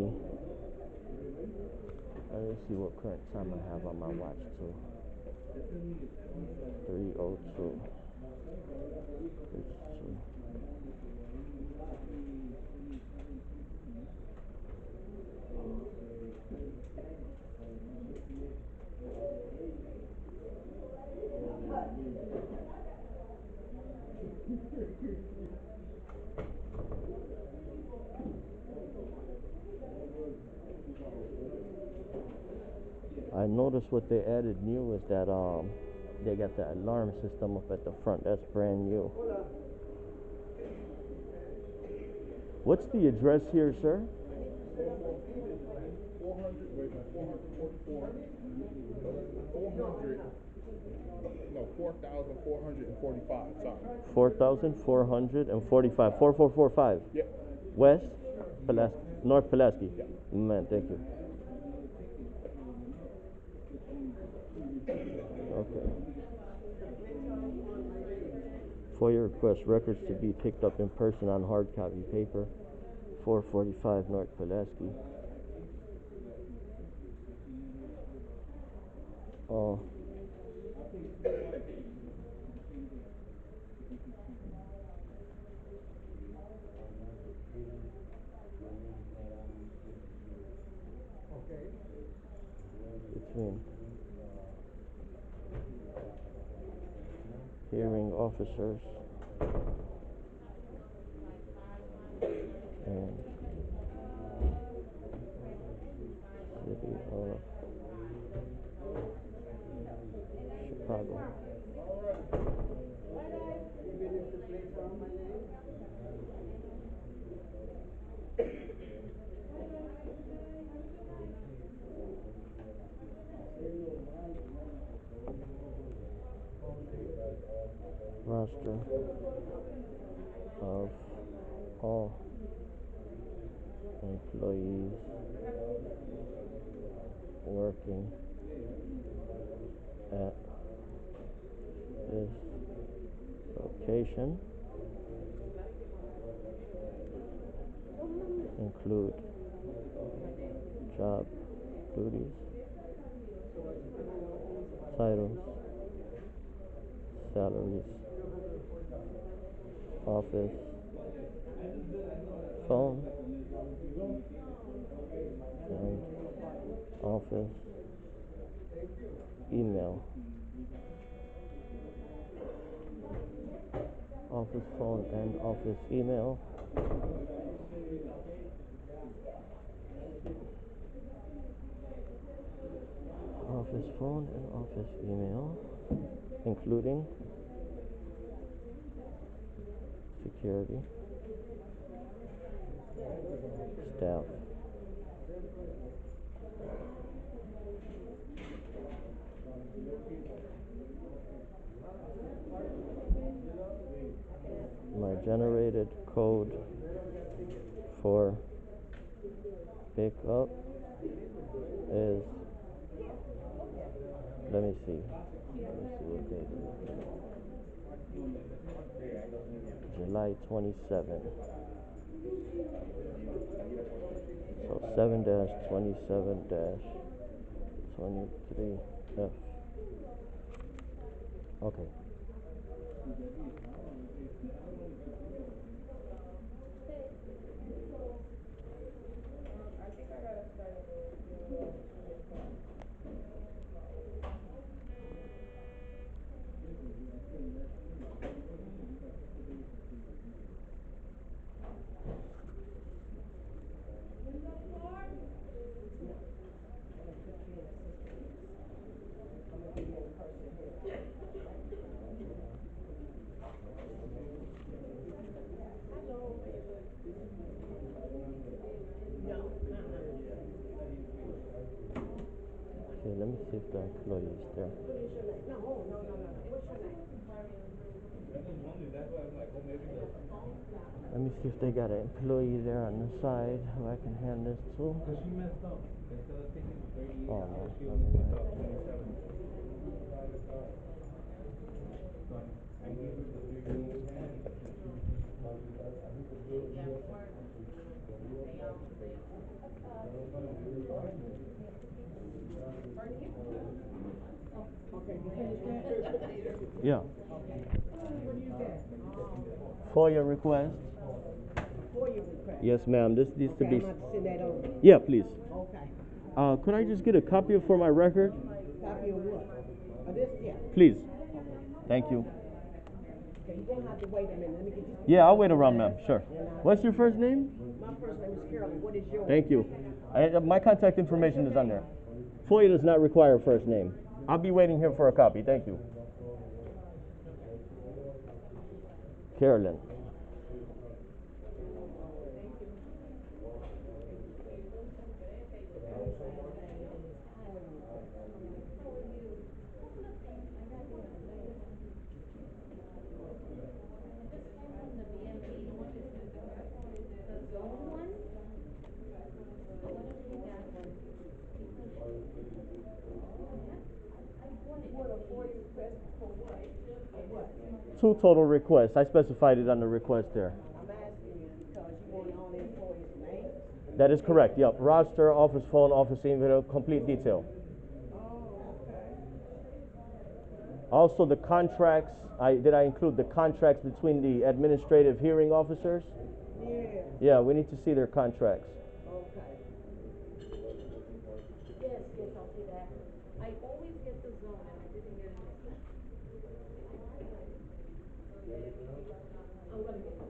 Let me see what current time I have on my watch too. 3:02. I noticed what they added new is that they got the alarm system up at the front. That's brand new. What's the address here, sir? 4,445, sorry. 4,445. 4445. Yep. West Pulaski, North Pulaski. Yeah. Man, thank you. Okay. FOIA request records to be picked up in person on hard copy paper. 445 North Pulaski. all between hearing officers and City of Chicago. Roster of all employees working at this location include job duties, titles, salaries, office, phone, and office email. Office phone and office email. Office phone and office email, including security, staff, my generated code for pickup is, let me see what date it is. July 27. So 7-27-23F. Okay. Okay, let me see if the employee is there. Let me see if they got an employee there on the side who I can hand this to. Oh, no. Yeah. FOIA request. Yes, ma'am. This needs to be. I'm about to send that over. Yeah, please. Okay. Could I just get a copy for my record? Copy of what? Of this? Yeah. Please. Thank you. Okay, you're gonna have to wait a minute. Let me get you. Yeah, I'll wait around, ma'am. Sure. What's your first name? My first name is Carolyn. What is yours? Thank you. My contact information is on there. FOIA does not require a first name. I'll be waiting here for a copy. Thank you. Carolyn. Two total requests. I specified it on the request there. I'm asking you because you want all the employees' names. That is correct. Yep. Roster, office phone, office email, complete detail. Oh, okay. Also the contracts, did I include the contracts between the administrative hearing officers? Yeah, Yeah, we need to see their contracts. okay. Yes, I'll do that. I always get the zone and I didn't get it this time. I'm gonna get it.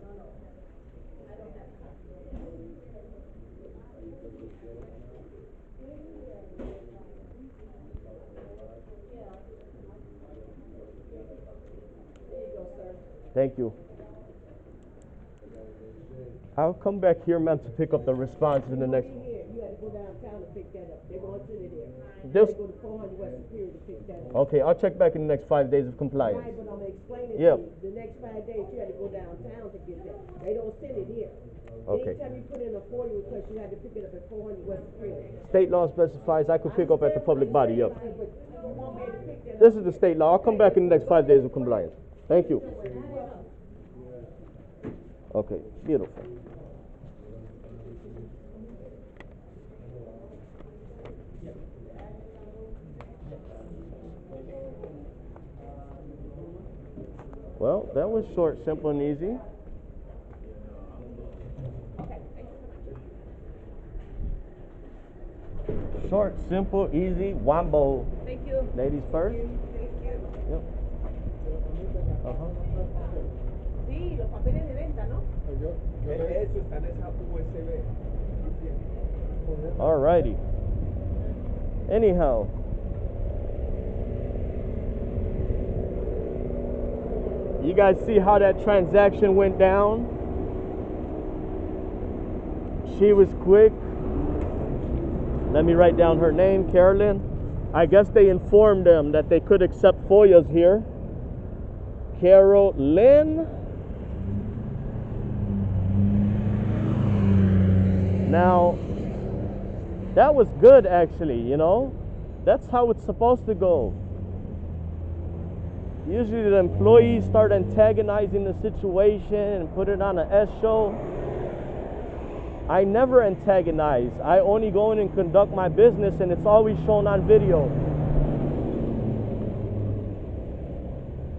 No, I don't have time. There you go, sir. Thank you. I'll come back here, ma'am, to pick up the response in the next. Here, you had to go downtown to pick that up. They're going to send it there. You This- had to go to 400 West Superior to pick that up. Okay, I'll check back in the next 5 days of compliance. Right, but I'm gonna explain it Yep. to you. The next 5 days, you had to go downtown to get that. They don't send it here. Okay. Anytime you put in a FOIA request, you had to pick it up at 400 West Superior. State law specifies I could pick up at the public body, yep. But you won't be able to pick that up. This is the state law. I'll come back in the next 5 days of compliance. Thank you. Okay, beautiful. Well, that was short, simple, and easy. Short, simple, easy, wombo. Thank you. Ladies first. Thank you. Yep. Uh-huh. Sí, los papeles de venta, ¿no? Eso está en esa USB. Alrighty. Anyhow. You guys see how that transaction went down? She was quick. Let me write down her name, Carolyn. I guess they informed them that they could accept FOIAs here. Carolyn. Now, that was good actually, you know? That's how it's supposed to go. Usually the employees start antagonizing the situation and put it on an S show. I never antagonize. I only go in and conduct my business, and it's always shown on video.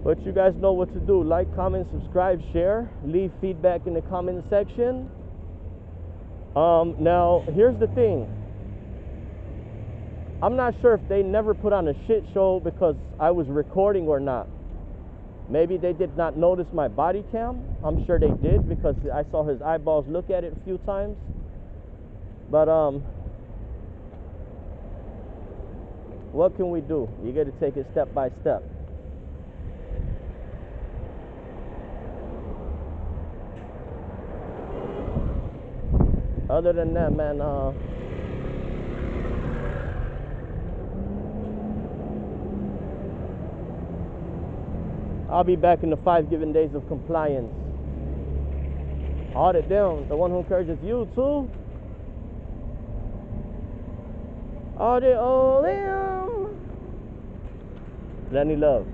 But you guys know what to do. Like, comment, subscribe, share. Leave feedback in the comment section. Now, here's the thing. I'm not sure if they never put on a shit show because I was recording or not. Maybe they did not notice my body cam. I'm sure they did because I saw his eyeballs look at it a few times. But what can we do? You got to take it step by step. Other than that, man, I'll be back in the 5 given days of compliance. Audit them, the one who encourages you to audit all them. Lenny love.